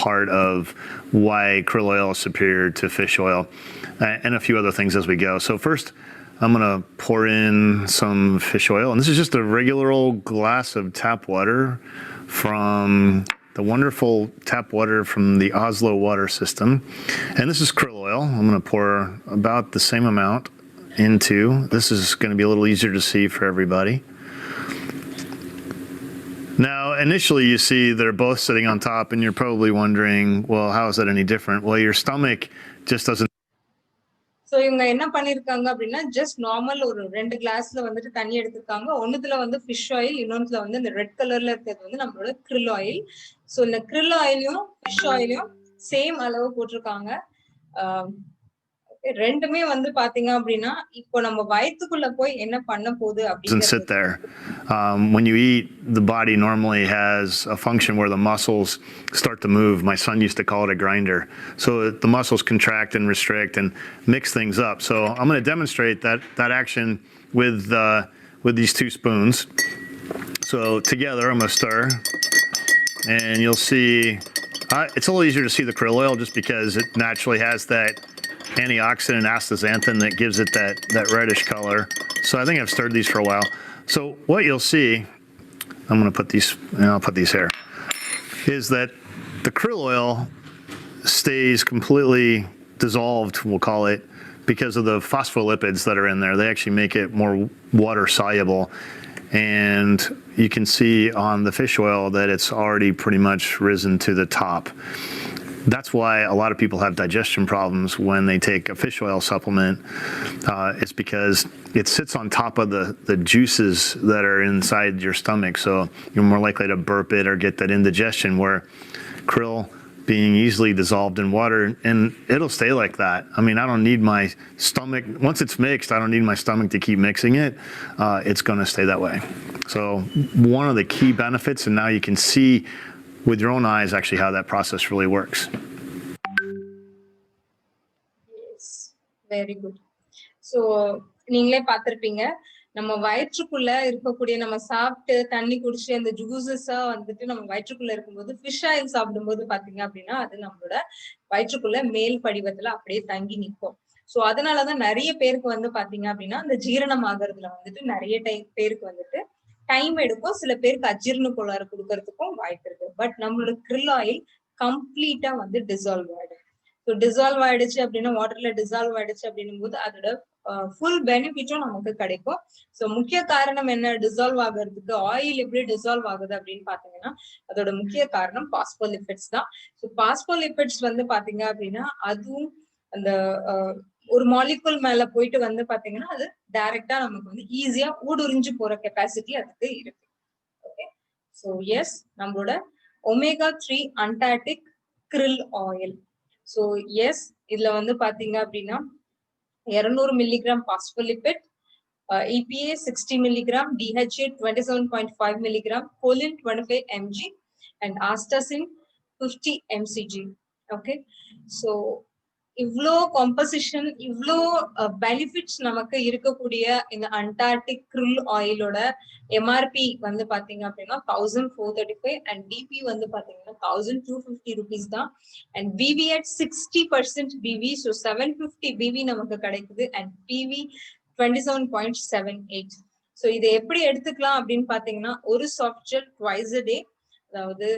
part of why krill oil is superior to fish oil, and a few other things as we go. So first, I'm gonna pour in some fish oil, and this is just a regular old glass of tap water from the wonderful tap water from the Oslo water system. And this is krill oil. I'm gonna pour about the same amount into. This is gonna be a little easier to see for everybody. Now, initially you see they're both sitting on top, and you're probably wondering, well, how is that any different? Well, your stomach just doesn't. So இவங்க என்ன பண்ணிருக்காங்க அப்படின்னா, just normal ஒரு 2 கிளாஸ்ல வந்துட்டு தண்ணி எடுத்திருக்காங்க. ஒண்ணுத்துல வந்து ஃபிஷ் ஆயில், இன்னொன்னுல வந்து இந்த ரெட் கலர்ல இருக்கிறது வந்து நம்மளோட krill ஆயில். ஸோ இந்த krill ஆயிலையும் ஃபிஷ் ஆயிலையும் சேம் அளவு போட்டிருக்காங்க. ரெண்டுமே வந்து பாத்தீங்க அப்படின்னா இப்போ நம்ம வயித்துக்குள்ள போய் என்ன பண்ண போகுது அப்படின்னு sit there. When you eat, the body normally has a function where the muscles start to move. My son used to call it a grinder. So the muscles contract and restrict and mix things up. So I'm going to demonstrate that action with these 2 spoons. So together I'm going to stir, and you'll see it's a little easier to see the krill oil just because it naturally has that antioxidant astaxanthin that gives it that reddish color. So I think I've stirred these for a while. So what you'll see, I'm going to put these, and I'll put these here, is that the krill oil stays completely dissolved, we'll call it, because of the phospholipids that are in there. They actually make it more water soluble. And you can see on the fish oil that it's already pretty much risen to the top. That's why a lot of people have digestion problems when they take a fish oil supplement. It's because it sits on top of the juices that are inside your stomach. So you're more likely to burp it or get that indigestion, where krill being easily dissolved in water, and it'll stay like that. I mean, I don't need my stomach, once it's mixed, I don't need my stomach to keep mixing it. It's going to stay that way. So one of the key benefits, and now you can see with your own eyes actually how that process really works. Yes, very good. So நீங்களே பார்த்திருப்பீங்க, நம்ம வயிற்றுக்குள்ள இருக்கக்கூடிய, நம்ம சாப்பிட்டு தண்ணி குடிச்சு அந்த ஜூசஸா வந்துட்டு நம்ம வயிற்றுக்குள்ள இருக்கும்போது ஃபிஷ் ஆயில் சாப்பிடும்போது பாத்தீங்க அப்படின்னா அது நம்மளோட வயிற்றுக்குள்ள மேல் படிவத்துல அப்படியே தங்கி நிற்கும். சோ அதனாலதான் நிறைய பேருக்கு வந்து பாத்தீங்க அப்படின்னா அந்த ஜீரணம் ஆகுறதுல வந்துட்டு நிறைய பேருக்கு வந்துட்டு டைம் எடுக்கும். சில பேருக்கு அஜீரண கோளாறு கொடுக்கறதுக்கும் வாய்ப்பு இருக்கு. பட் நம்மளோட krill ஆயில் கம்ப்ளீட்டா வந்து டிசால்வ் ஆயிடும். ஸோ டிசால்வ் ஆயிடுச்சு அப்படின்னா, வாட்டர்ல டிசால்வ் ஆயிடுச்சு அப்படின்னும் போது அதோட ஃபுல் பெனிஃபிட்டும் நமக்கு கிடைக்கும். ஸோ முக்கிய காரணம் என்ன டிசால்வ் ஆகுறதுக்கு, ஆயில் எப்படி டிசால்வ் ஆகுது அப்படின்னு பாத்தீங்கன்னா அதோட முக்கிய காரணம் பாஸ்போலிபிட்ஸ் தான். ஸோ பாஸ்போலிபிட்ஸ் வந்து பாத்தீங்க அப்படின்னா அதுவும் அந்த ஒரு மாலிகுல் மேல போயிட்டு வந்து பாத்தீங்கன்னா அது டைரக்டா நமக்கு வந்து ஈஸியா ஊடுருஞ்சு போற கெப்பாசிட்டி அதுக்கு இருக்கு. ஓகே, சோ எஸ், நம்மளோட omega-3 Antarctic krill oil. So yes, இதுல வந்து பாத்தீங்க அப்படின்னா 200 milligram phospholipid, EPA 60 milligram, DHA 27.5 milligram, choline 25 mg, and astaxanthin 50 mcg. Okay, so இவ்ளோ காம்போசிஷன், இவ்ளோ பெனிஃபிட்ஸ் நமக்கு இருக்கக்கூடிய இந்த அண்டார்டிக் krill ஆயிலோட எம்ஆர்பி வந்து பாத்தீங்க அப்படின்னா 1435 அண்ட் டிபி வந்து பாத்தீங்கன்னா 1250 rupees தான். And PV at 60% PV, so 750 PV நமக்கு கிடைக்குது. And PV 27.78. ஸோ இதை எப்படி எடுத்துக்கலாம் அப்படின்னு பாத்தீங்கன்னா, ஒரு சாஃப்ட் ஜெல் ட்வைஸ் a டே, அதாவது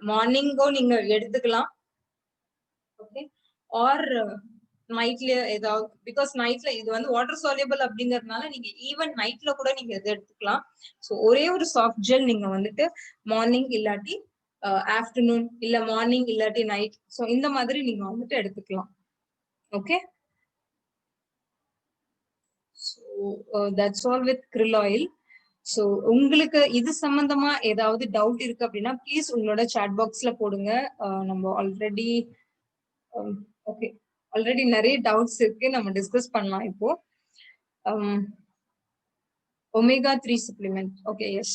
மார்னிங்கோ நீங்க எடுத்துக்கலாம். ஓகே, ஆர் நைட்ல ஏதாவது, பிகாஸ் நைட்ல இது வந்து வாட்டர் சால்யூபிள் அப்படிங்கறதுனால நீங்க ஈவன் நைட்ல கூட நீங்க இதை எடுத்துக்கலாம். ஸோ ஒரே ஒரு சாஃப்ட் ஜெல் நீங்க வந்துட்டு மார்னிங் இல்லாட்டி ஆஃப்டர்நூன், இல்ல மார்னிங் இல்லாட்டி நைட், ஸோ இந்த மாதிரி நீங்க வந்துட்டு எடுத்துக்கலாம். Okay, so that's all with krill oil. So உங்களுக்கு இது சம்பந்தமா ஏதாவது டவுட் இருக்கு அப்படின்னா ப்ளீஸ் உங்களோட சாட் பாக்ஸ்ல போடுங்க. நம்ம ஆல்ரெடி நிறைய டவுட்ஸ் இருக்கு, நம்ம டிஸ்கஸ் பண்ணலாம் இப்போ. omega 3 supplement. Okay, yes.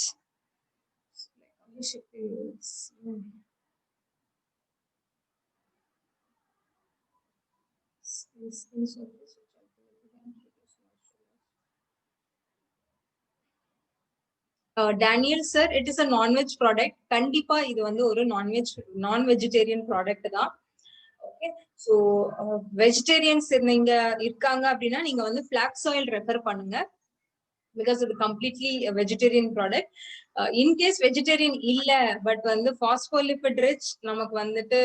Daniel sir, it is a non-veg product. கண்டிப்பா இது வந்து ஒரு non-vegetarian product தான். ஓகே, ஸோ வெஜிடேரியன்ஸ் நீங்க இருக்காங்க அப்படின்னா நீங்க வந்து flax oil ரெஃபர் பண்ணுங்க, பிகாஸ் இது completely vegetarian product. In case vegetarian இல்ல பட் வந்து பாஸ்போலிபிட் ரிச், நமக்கு வந்துட்டு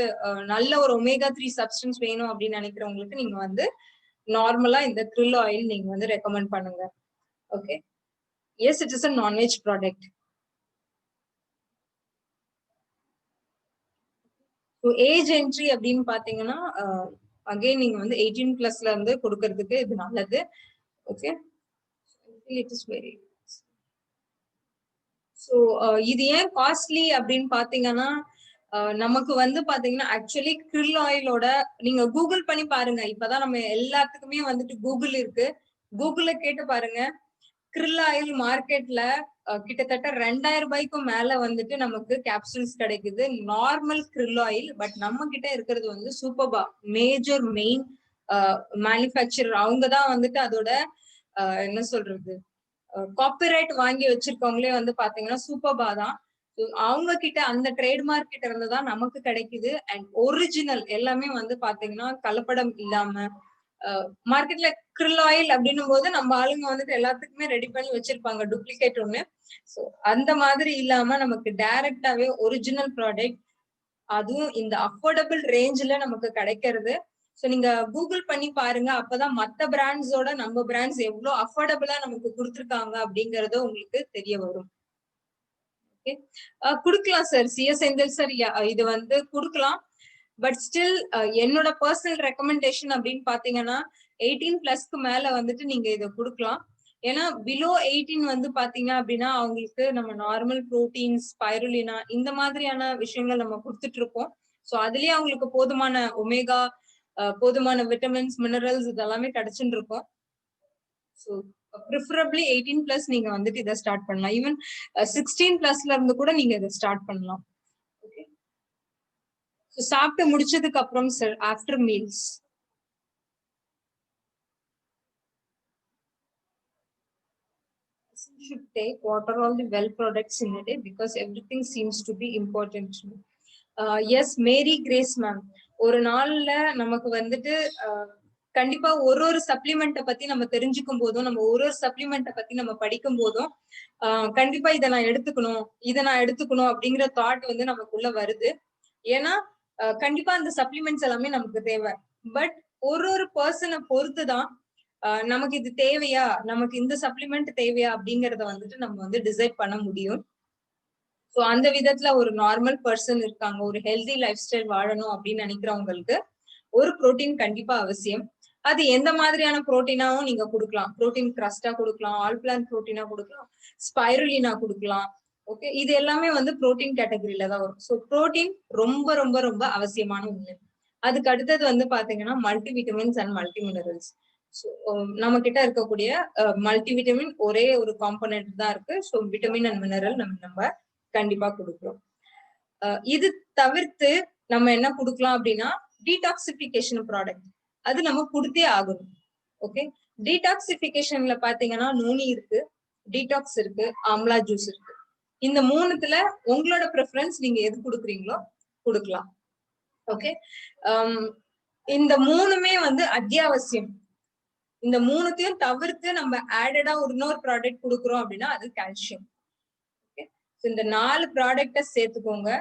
நல்ல ஒரு ஒமேகா 3 சப்ஸ்டன்ஸ் வேணும் அப்படின்னு நினைக்கிறவங்களுக்கு நீங்க வந்து நார்மலா இந்த krill oil நீங்க வந்து ரெக்கமெண்ட் பண்ணுங்க. Okay, yes, it is a non-veg product. So age entry அப்படின்னு பாத்தீங்கன்னா அகைன் நீங்க வந்து 18 பிளஸ்ல இருந்து கொடுக்கறதுக்கு இது நல்லது. Okay, it is very. So இது ஏன் காஸ்ட்லி அப்படின்னு பாத்தீங்கன்னா, நமக்கு வந்து பாத்தீங்கன்னா ஆக்சுவலி krill oilோட நீங்க கூகுள் பண்ணி பாருங்க. இப்பதான் நம்ம எல்லாத்துக்குமே வந்துட்டு கூகுள் இருக்கு, கூகுள்ல கேட்டு பாருங்க. krill oil மார்க்கெட்ல கிட்டத்தட்ட 2000 ரூபாய்க்கும் மேல வந்துட்டு நமக்கு கேப்சூல்ஸ் கிடைக்குது, நார்மல் krill oil. பட் நம்ம கிட்ட இருக்கிறது வந்து சூப்பர்பா, மேஜர் மெயின் மேனுஃபேக்சரர். அவங்கதான் வந்துட்டு அதோட என்ன சொல்றது, காப்பிரைட் வாங்கி வச்சிருக்கவங்களே வந்து பாத்தீங்கன்னா சூப்பர்பா தான். அவங்க கிட்ட அந்த ட்ரேட்மார்க் கிட்ட இருந்துதான் நமக்கு கிடைக்குது. அண்ட் ஒரிஜினல் எல்லாமே வந்து பாத்தீங்கன்னா கலப்படம் இல்லாம மார்க்கெட்ல krill oil அப்படின்னும் போது நம்ம ஆளுங்க வந்துட்டு எல்லாத்துக்குமே ரெடி பண்ணி வச்சிருப்பாங்க டூப்ளிகேட் ஒண்ணு. ஸோ அந்த மாதிரி இல்லாம நமக்கு டைரக்டாவே ஒரிஜினல் ப்ராடக்ட், அதுவும் இந்த அஃபோர்டபுள் ரேஞ்சில நமக்கு கிடைக்கிறது. ஸோ நீங்க கூகுள் பண்ணி பாருங்க, அப்பதான் மத்த பிராண்ட்ஸோட நம்ம பிராண்ட்ஸ் எவ்வளவு அஃபோர்டபுளா நமக்கு கொடுத்துருக்காங்க அப்படிங்கறது உங்களுக்கு தெரிய வரும். ஓகே, குடுக்கலாம் சார், சிஎஸ் செந்தில் சார், இது வந்து குடுக்கலாம். பட் ஸ்டில் என்னோட பர்சனல் ரெக்கமெண்டேஷன் அப்படின்னு பாத்தீங்கன்னா 18 பிளஸ்க்கு மேல வந்துட்டு நீங்க இதை கொடுக்கலாம். ஏன்னா பிலோ 18 வந்து பாத்தீங்க அப்படின்னா அவங்களுக்கு நம்ம நார்மல் புரோட்டீன்ஸ், ஸ்பைருலினா இந்த மாதிரியான விஷயங்கள் நம்ம கொடுத்துட்டு இருக்கோம். ஸோ அதுலயே அவங்களுக்கு போதுமான ஒமேகா, போதுமான விட்டமின்ஸ், மினரல்ஸ் இதெல்லாமே கிடைச்சுட்டு இருக்கும். ஸோ ப்ரிஃபரபிளி 18 பிளஸ் நீங்க வந்துட்டு இதை ஸ்டார்ட் பண்ணலாம். ஈவன் 16 பிளஸ்ல இருந்து கூட நீங்க இதை ஸ்டார்ட் பண்ணலாம். ஓகே, ஸோ சாப்பிட்டு முடிச்சதுக்கு அப்புறம் sir after meals should take what are all the well products in a day, because everything seems to be important to me. Yes, Mary Grace ma'am, ஒரு நாள்ல நமக்கு வந்துட்டு கண்டிப்பா ஒரு சப்ளிமெண்ட்டை பத்தி நம்ம தெரிஞ்சுக்கும் போதும், நம்ம ஒரு சப்ளிமெண்ட்டை பத்தி நம்ம படிக்கும் போதும் கண்டிப்பா இதை நான் எடுத்துக்கணும் அப்படிங்கிற தாட் வந்து நமக்குள்ள வருது. ஏன்னா கண்டிப்பா அந்த சப்ளிமெண்ட்ஸ் எல்லாமே நமக்கு தேவை. பட் ஒரு பர்சனை பொறுத்துதான் நமக்கு இது தேவையா, நமக்கு இந்த சப்ளிமெண்ட் தேவையா அப்படிங்கறத வந்துட்டு நம்ம வந்து டிசைட் பண்ண முடியும். ஸோ அந்த விதத்துல ஒரு நார்மல் பர்சன் இருக்காங்க, ஒரு ஹெல்தி லைஃப் ஸ்டைல் வாழணும் அப்படின்னு நினைக்கிறவங்களுக்கு ஒரு புரோட்டீன் கண்டிப்பா அவசியம். அது எந்த மாதிரியான புரோட்டீனாவும் நீங்க கொடுக்கலாம். புரோட்டீன் கிரஸ்டா கொடுக்கலாம், ஆல் பிளான் புரோட்டீனா கொடுக்கலாம், ஸ்பைருலினா கொடுக்கலாம். ஓகே, இது எல்லாமே வந்து புரோட்டீன் கேட்டகரியில தான் வரும். ஸோ புரோட்டீன் ரொம்ப ரொம்ப ரொம்ப அவசியமான ஒண்ணு. அதுக்கு அடுத்தது வந்து பாத்தீங்கன்னா multi vitamins and multi minerals. நம்ம கிட்ட இருக்கக்கூடிய மல்டிவிட்டமின் ஒரே ஒரு காம்பனன்ட் தான் இருக்கு. ஸோ விட்டமின் அண்ட் மினரல் நம்ம கண்டிப்பா கொடுக்கிறோம். இது தவிர்த்து நம்ம என்ன கொடுக்கலாம் அப்படின்னா டீடாக்சிபிகேஷன் ப்ராடக்ட், அது நம்ம கொடுத்தே ஆகணும். ஓகே, டீடாக்சிபிகேஷன்ல பாத்தீங்கன்னா நோனி இருக்கு, டீடாக்ஸ் இருக்கு, ஆம்லா ஜூஸ் இருக்கு. இந்த மூணுத்துல உங்களோட ப்ரிஃபரன்ஸ், நீங்க எது கொடுக்குறீங்களோ கொடுக்கலாம். ஓகே, இந்த மூணுமே வந்து அத்தியாவசியம். இந்த மூணுத்தையும் தவிர்த்து நம்ம ஆடடா ஒரு இன்னொரு ப்ராடக்ட் கொடுக்குறோம் அப்படின்னா அது கால்சியம். ஓகே, இந்த 4 ப்ராடக்ட சேர்த்துக்கோங்க.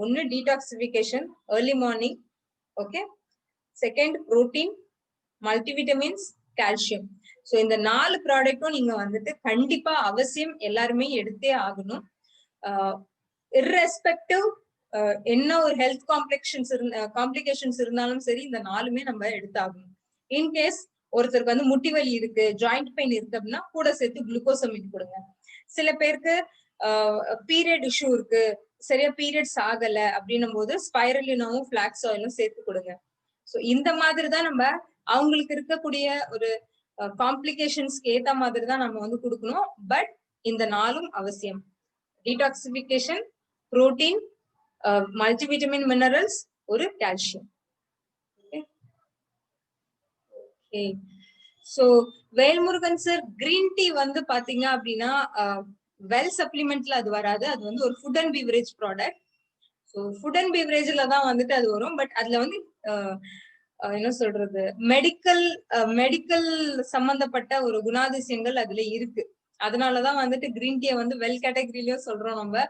ஒன்னு detoxification early morning, okay, second protein, multivitamins, calcium. So இந்த 4 ப்ராடக்டும் நீங்க வந்துட்டு கண்டிப்பா அவசியம் எல்லாருமே எடுத்தே ஆகணும். இர்ரெஸ்பெக்டிவ் என்ன ஒரு ஹெல்த் காம்ப்ளிகேஷன்ஸ் இருந்தாலும் சரி இந்த 4மே நம்ம எடுத்தாகணும். இன்கேஸ் ஒருத்தருக்கு வந்து முட்டி வலி இருக்கு, ஜாயிண்ட் பெயின் இருக்கு அப்படின்னா கூட சேர்த்து குளுக்கோசமின் கொடுங்க. சில பேருக்கு பீரியட் இஷ்யூ இருக்கு, சரியா பீரியட்ஸ் ஆகல அப்படின்னும் போது ஸ்பைரலினாவும் ஃபிளாக்ஸ் ஆயிலும் சேர்த்து கொடுங்க. சோ இந்த மாதிரி தான் நம்ம அவங்களுக்கு இருக்கக்கூடிய ஒரு காம்ப்ளிகேஷன்ஸ்க்கு ஏத்த மாதிரி தான் நம்ம வந்து கொடுக்கணும். பட் இந்த 4ம் அவசியம். டீடாக்சிபிகேஷன், புரோட்டீன், மல்டிவிட்டமின், மினரல்ஸ், ஒரு calcium. Okay, so Velmurugan sir, green tea வந்து பாத்தீங்க அப்படின்னா வெல் சப்ளிமெண்ட்ல அது வராது. அது வந்து ஒரு food and beverage product. So food and பீவரேஜ்ல தான் வந்துட்டு அது வரும். பட் அதுல வந்து என்ன சொல்றது, மெடிக்கல் சம்பந்தப்பட்ட ஒரு குணாதிசயங்கள் அதுல இருக்கு. அதனாலதான் வந்துட்டு கிரீன் டீயை வந்து வெல் கேட்டகரியிலயும் சொல்றோம், நம்ம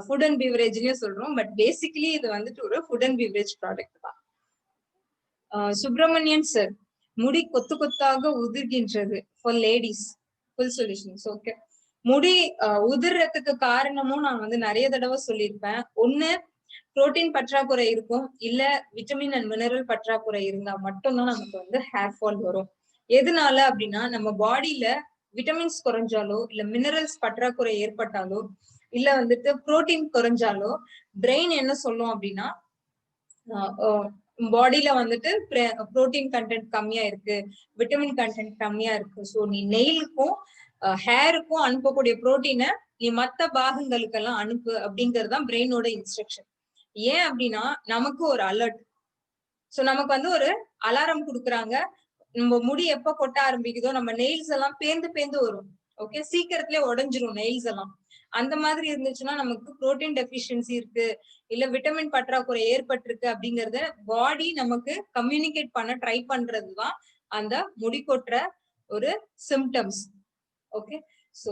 ஃபுட் அண்ட் பீவரேஜ்லயும் சொல்றோம். பட் பேசிக்கலி இது வந்துட்டு ஒரு ஃபுட் அண்ட் பீவரேஜ் ப்ராடக்ட் தான். சுப்பிரமணியன் சார், முடி கொத்து கொத்தாக உதிர்கின்றது for ladies, full solutions. Okay, முடி உதிர்றதுக்கு காரணமும் நான் வந்து நிறைய தடவை சொல்லியிருப்பேன். ஒண்ணு புரோட்டீன் பற்றாக்குறை இருக்கும், இல்ல விட்டமின் அண்ட் மினரல் பற்றாக்குறை இருந்தா மட்டும்தான் நமக்கு வந்து ஹேர் ஃபால் வரும். எதனால அப்படின்னா நம்ம பாடியில விட்டமின்ஸ் குறைஞ்சாலோ இல்ல மினரல்ஸ் பற்றாக்குறை ஏற்பட்டாலோ இல்ல வந்துட்டு புரோட்டீன் குறைஞ்சாலோ பிரெயின் என்ன சொல்லும் அப்படின்னா பாடியில வந்துட்டு புரோட்டீன் கண்டென்ட் கம்மியா இருக்கு, விட்டமின் கண்டென்ட் கம்மியா இருக்கு. ஸோ நீ நெயிலுக்கும் ஹேருக்கும் அனுப்பக்கூடிய புரோட்டீனை நீ மத்த பாகங்களுக்கெல்லாம் அனுப்பு அப்படிங்கறதுதான் பிரெயினோட இன்ஸ்ட்ரக்ஷன். ஏன் அப்படின்னா நமக்கு ஒரு அலர்ட். சோ நமக்கு வந்து ஒரு அலாரம் கொடுக்குறாங்க. நம்ம முடி எப்ப கொட்ட ஆரம்பிக்குதோ நம்ம நெயில்ஸ் எல்லாம் பேந்து வரும். ஓகே, சீக்கிரத்திலே உடைஞ்சிரும் நெயில்ஸ் எல்லாம். அந்த மாதிரி இருந்துச்சுன்னா நமக்கு புரோட்டீன் டெபிஷியன்சி இருக்கு, இல்ல விட்டமின் பற்றாக்குறை ஏற்பட்டிருக்கு அப்படிங்கறத பாடி நமக்கு கம்யூனிகேட் பண்ண ட்ரை பண்றதுதான் அந்த முடி கொட்டுற ஒரு சிம்டம்ஸ். ஓகே, சோ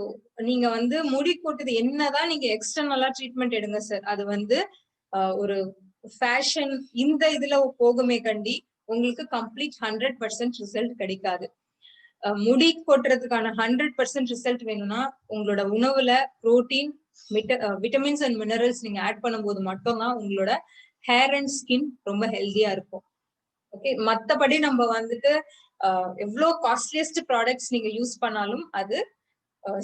நீங்க வந்து முடி கொட்டுது என்னதான் நீங்க எக்ஸ்டர்னலா ட்ரீட்மெண்ட் எடுங்க சார், அது வந்து ஒரு ஃபேஷன் இந்த இதுல போகுமே கண்டி உங்களுக்கு கம்ப்ளீட் 100% ரிசல்ட் கிடைக்காது. முடி கொட்டுறதுக்கான 100% ரிசல்ட் வேணும்னா உங்களோட உணவுல புரோட்டீன், விட்டமின்ஸ் அண்ட் மினரல்ஸ் நீங்க ஆட் பண்ணும்போது மட்டும்தான் உங்களோட ஹேர் அண்ட் ஸ்கின் ரொம்ப ஹெல்தியா இருக்கும். ஓகே, மத்தபடி நம்ம வந்துட்டு எவ்வளவு காஸ்ட்லியஸ்ட் ப்ராடக்ட்ஸ் நீங்க யூஸ் பண்ணாலும் அது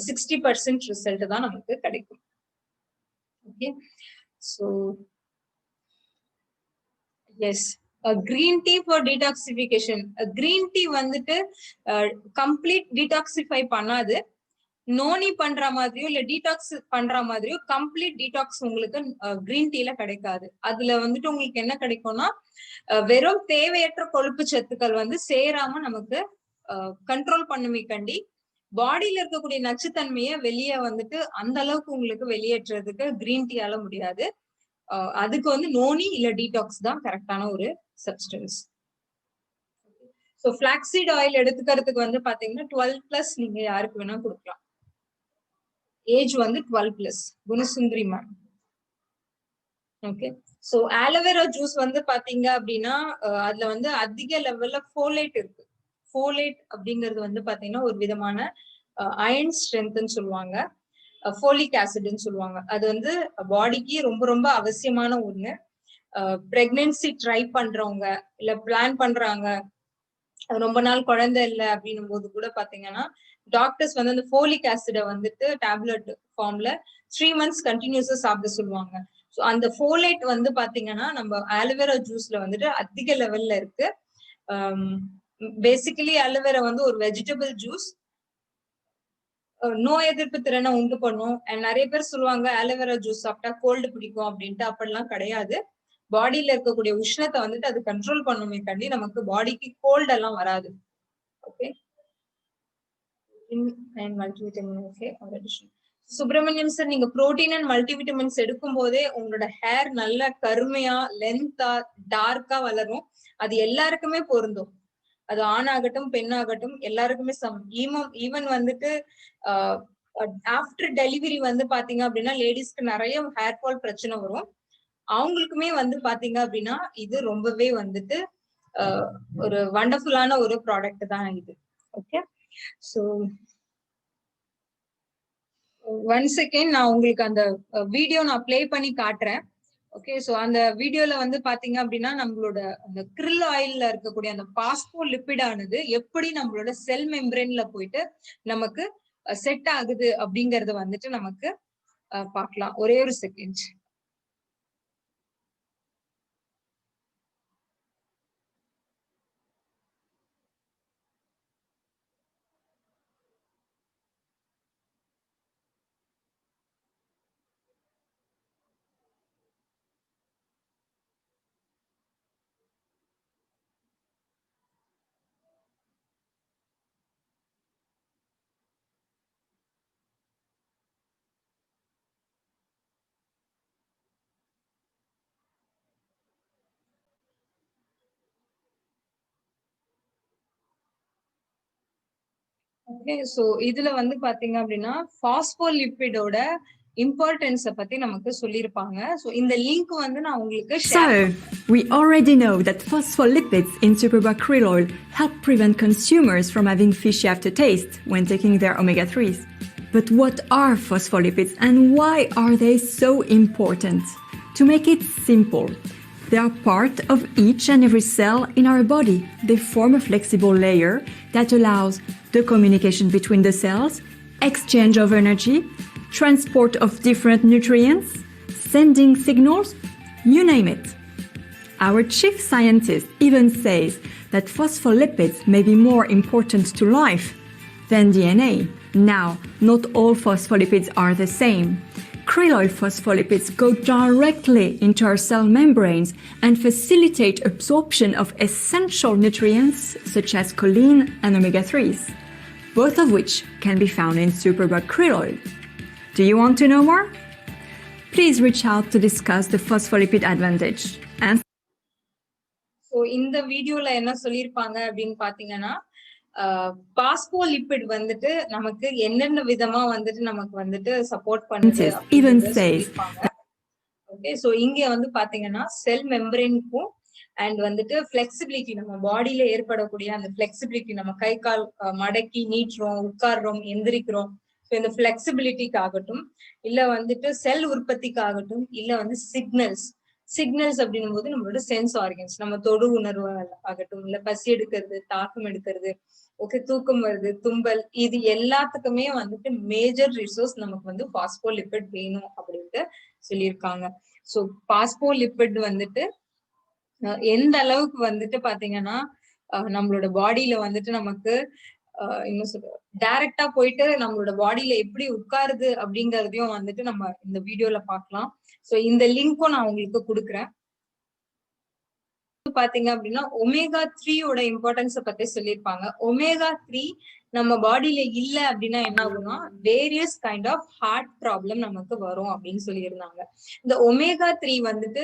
60% ரிசல்ட் தான் நமக்கு கிடைக்கும். Okay, so S, green T for detoxification. Green tea வந்துட்டு கம்ப்ளீட் டீடாக்சிஃபை பண்ணாது. நோனி பண்ற மாதிரியோ இல்ல டீடாக்ஸ் பண்ற மாதிரியோ கம்ப்ளீட் டீடாக்ஸ் உங்களுக்கு கிரீன் டீல கிடைக்காது. அதுல வந்துட்டு உங்களுக்கு என்ன கிடைக்கும்னா வெறும் தேவையற்ற கொழுப்பு சத்துக்கள் வந்து சேராம நமக்கு கண்ட்ரோல் பண்ணுமே கண்டி பாடியில இருக்கக்கூடிய நச்சுத்தன்மையை வெளியே வந்துட்டு அந்த அளவுக்கு உங்களுக்கு வெளியேற்றுறதுக்கு கிரீன் டீயால முடியாது. அதுக்கு வந்து நோனி இல்ல டீடாக்ஸ் தான் கரெக்டான ஒரு சப்ஸ்டன்ஸ். சோ பிளாக்ஸீட் ஆயில் எடுத்துக்கிறதுக்கு வந்து பாத்தீங்கன்னா 12+ நீங்க யாருக்கு வேணா கொடுக்கலாம். ஏஜ் வந்து 12+. Gunasundari ma'am. Okay, so aloe vera juice வந்து பாத்தீங்க அப்படின்னா அதுல வந்து அதிக லெவல்ல ஃபோலேட் இருக்கு. ஃபோலேட் அப்படிங்கிறது வந்து பாத்தீங்கன்னா ஒரு விதமான அயர்ன் ஸ்ட்ரென்த்னு சொல்லுவாங்க, ஃபோலிக் ஆசிட்னு சொல்லுவாங்க. அது வந்து பாடிக்கு ரொம்ப ரொம்ப அவசியமான ஒண்ணு. பிரெக்னன்சி ட்ரை பண்றவங்க இல்ல பிளான் பண்றாங்க, ரொம்ப நாள் குழந்தை இல்லை அப்படின்னும் போது கூட பாத்தீங்கன்னா டாக்டர்ஸ் வந்து அந்த ஃபோலிக் ஆசிட வந்துட்டு டேப்லெட் ஃபார்ம்ல 3 months கண்டினியூஸா சாப்பிட சொல்லுவாங்க. ஸோ அந்த ஃபோலேட் வந்து பாத்தீங்கன்னா நம்ம ஆலோவேரா ஜூஸ்ல வந்துட்டு அதிக லெவல்ல இருக்கு. பேசிக்கலி ஆலோவேரா வந்து ஒரு வெஜிடபிள் ஜூஸ், நோய் எதிர்ப்பு திறனை உண்டு பண்ணும். அண்ட் நிறைய பேர் சொல்லுவாங்க ஆலோவேரா ஜூஸ் சாப்பிட்டா கோல்டு பிடிக்கும் அப்படின்ட்டு. அப்படிலாம் கிடையாது. பாடியில இருக்கக்கூடிய உஷ்ணத்தை வந்துட்டு அது கண்ட்ரோல் பண்ணுமே கண்டி நமக்கு பாடிக்கு கோல்ட் எல்லாம் வராது. Okay, multivitamin. Okay, Subramaniam sir, நீங்க புரோட்டீன் அண்ட் மல்டிவிட்டமின்ஸ் எடுக்கும் போதே உங்களோட ஹேர் நல்ல கருமையா லென்த்தா டார்க்கா வளரும். அது எல்லாருக்குமே பொருந்தும். அது ஆணாகட்டும் பெண்ணாகட்டும் எல்லாருக்குமே ஈவன் வந்துட்டு ஆஃப்டர் டெலிவரி வந்து பாத்தீங்க அப்படின்னா லேடிஸ்க்கு நிறைய ஹேர் ஃபால் பிரச்சனை வரும். அவங்களுக்குமே வந்து பாத்தீங்க அப்படின்னா இது ரொம்பவே வந்துட்டு ஒரு வண்டர்ஃபுல்லான ஒரு ப்ராடக்ட் தான் இது. ஓகே, சோ ஒன் செகண்ட் நான் உங்களுக்கு அந்த வீடியோ நான் ப்ளே பண்ணி காட்டுறேன். ஓகே, சோ அந்த வீடியோல வந்து பாத்தீங்க அப்படின்னா நம்மளோட அந்த krill ஆயில்ல இருக்கக்கூடிய அந்த பாஸ்போலிபிட் ஆனது எப்படி நம்மளோட செல் மெம்பரேன்ல போயிட்டு நமக்கு செட் ஆகுது அப்படிங்கறத வந்துட்டு நமக்கு பார்க்கலாம். ஒரே ஒரு செகண்ட். ஓகே, சோ இதுல வந்து பாத்தீங்க அப்படின்னா பாஸ்போலிபிடோட இம்பார்ட்டன்ஸ பத்தி நமக்கு சொல்லிருப்பாங்க. சோ இந்த லிங்க் வந்து நான் உங்களுக்கு So, we already know that phospholipids in Superba krill oil help prevent consumers from having fishy aftertaste when taking their omega-3s. But what are phospholipids and why are they so important? To make it simple, they are part of each and every cell in our body. They form a flexible layer that allows the communication between the cells, exchange of energy, transport of different nutrients, sending signals, you name it. Our chief scientist even says that phospholipids may be more important to life than DNA. Now, not all phospholipids are the same. Krill oil phospholipids go directly into our cell membranes and facilitate absorption of essential nutrients such as choline and omega-3s, both of which can be found in Superba krill oil. Do you want to know more? Please reach out to discuss the phospholipid advantage. And so இந்த வீடியோல என்ன சொல்லிருப்பாங்க அப்படின்னு பாத்தீங்கன்னா phospholipid வந்துட்டு நமக்கு என்னென்ன விதமா வந்துட்டு நமக்கு வந்துட்டு சப்போர்ட் பண்ணுது even says. ஓகே, சோ இங்க வந்து பாத்தீங்கன்னா செல் மெம்பரேனுக்கும் அண்ட் வந்துட்டு பிளெக்சிபிலிட்டி, நம்ம பாடியில ஏற்படக்கூடிய அந்த பிளெக்சிபிலிட்டி, நம்ம கை கால் மடக்கி நீட்டுறோம், உட்கார்றோம், எந்திரிக்கிறோம், இந்த பிளெக்சிபிலிட்டிக்கு ஆகட்டும், இல்ல வந்துட்டு செல் உற்பத்திக்கு ஆகட்டும், இல்ல வந்து சிக்னல்ஸ் அப்படின்னும் போது நம்மளோட சென்ஸ் ஆர்கன்ஸ், நம்ம தொடு உணர்வு ஆகட்டும், இல்ல பசி எடுக்கிறது, தாக்கம் எடுக்கிறது, ஓகே, தூக்கம் வருது, தும்பல், இது எல்லாத்துக்குமே வந்துட்டு மேஜர் ரிசோர்ஸ் நமக்கு வந்து பாஸ்போலிபிட் வேணும் அப்படின்ட்டு சொல்லியிருக்காங்க. சோ பாஸ்போலிபிட் வந்துட்டு எந்த அளவுக்கு வந்துட்டு பாத்தீங்கன்னா நம்மளோட பாடியில வந்துட்டு நமக்கு இன்னும் சொல்ற டைரக்டா போயிட்டு நம்மளோட பாடியில எப்படி உட்காருது அப்படிங்கறதையும் வந்துட்டு நம்ம இந்த வீடியோல பாக்கலாம். சோ இந்த லிங்க்கும் நான் உங்களுக்கு கொடுக்குறேன். பாத்தீங்க அப்படின்னா omega-3 ஓட இம்பார்ட்டன்ஸ பத்தி சொல்லியிருப்பாங்க. omega-3 நம்ம பாடியில இல்ல அப்படின்னா என்ன ஆகும்னா various kind of heart problem நமக்கு வரும் அப்படின்னு சொல்லியிருந்தாங்க. இந்த omega-3 வந்துட்டு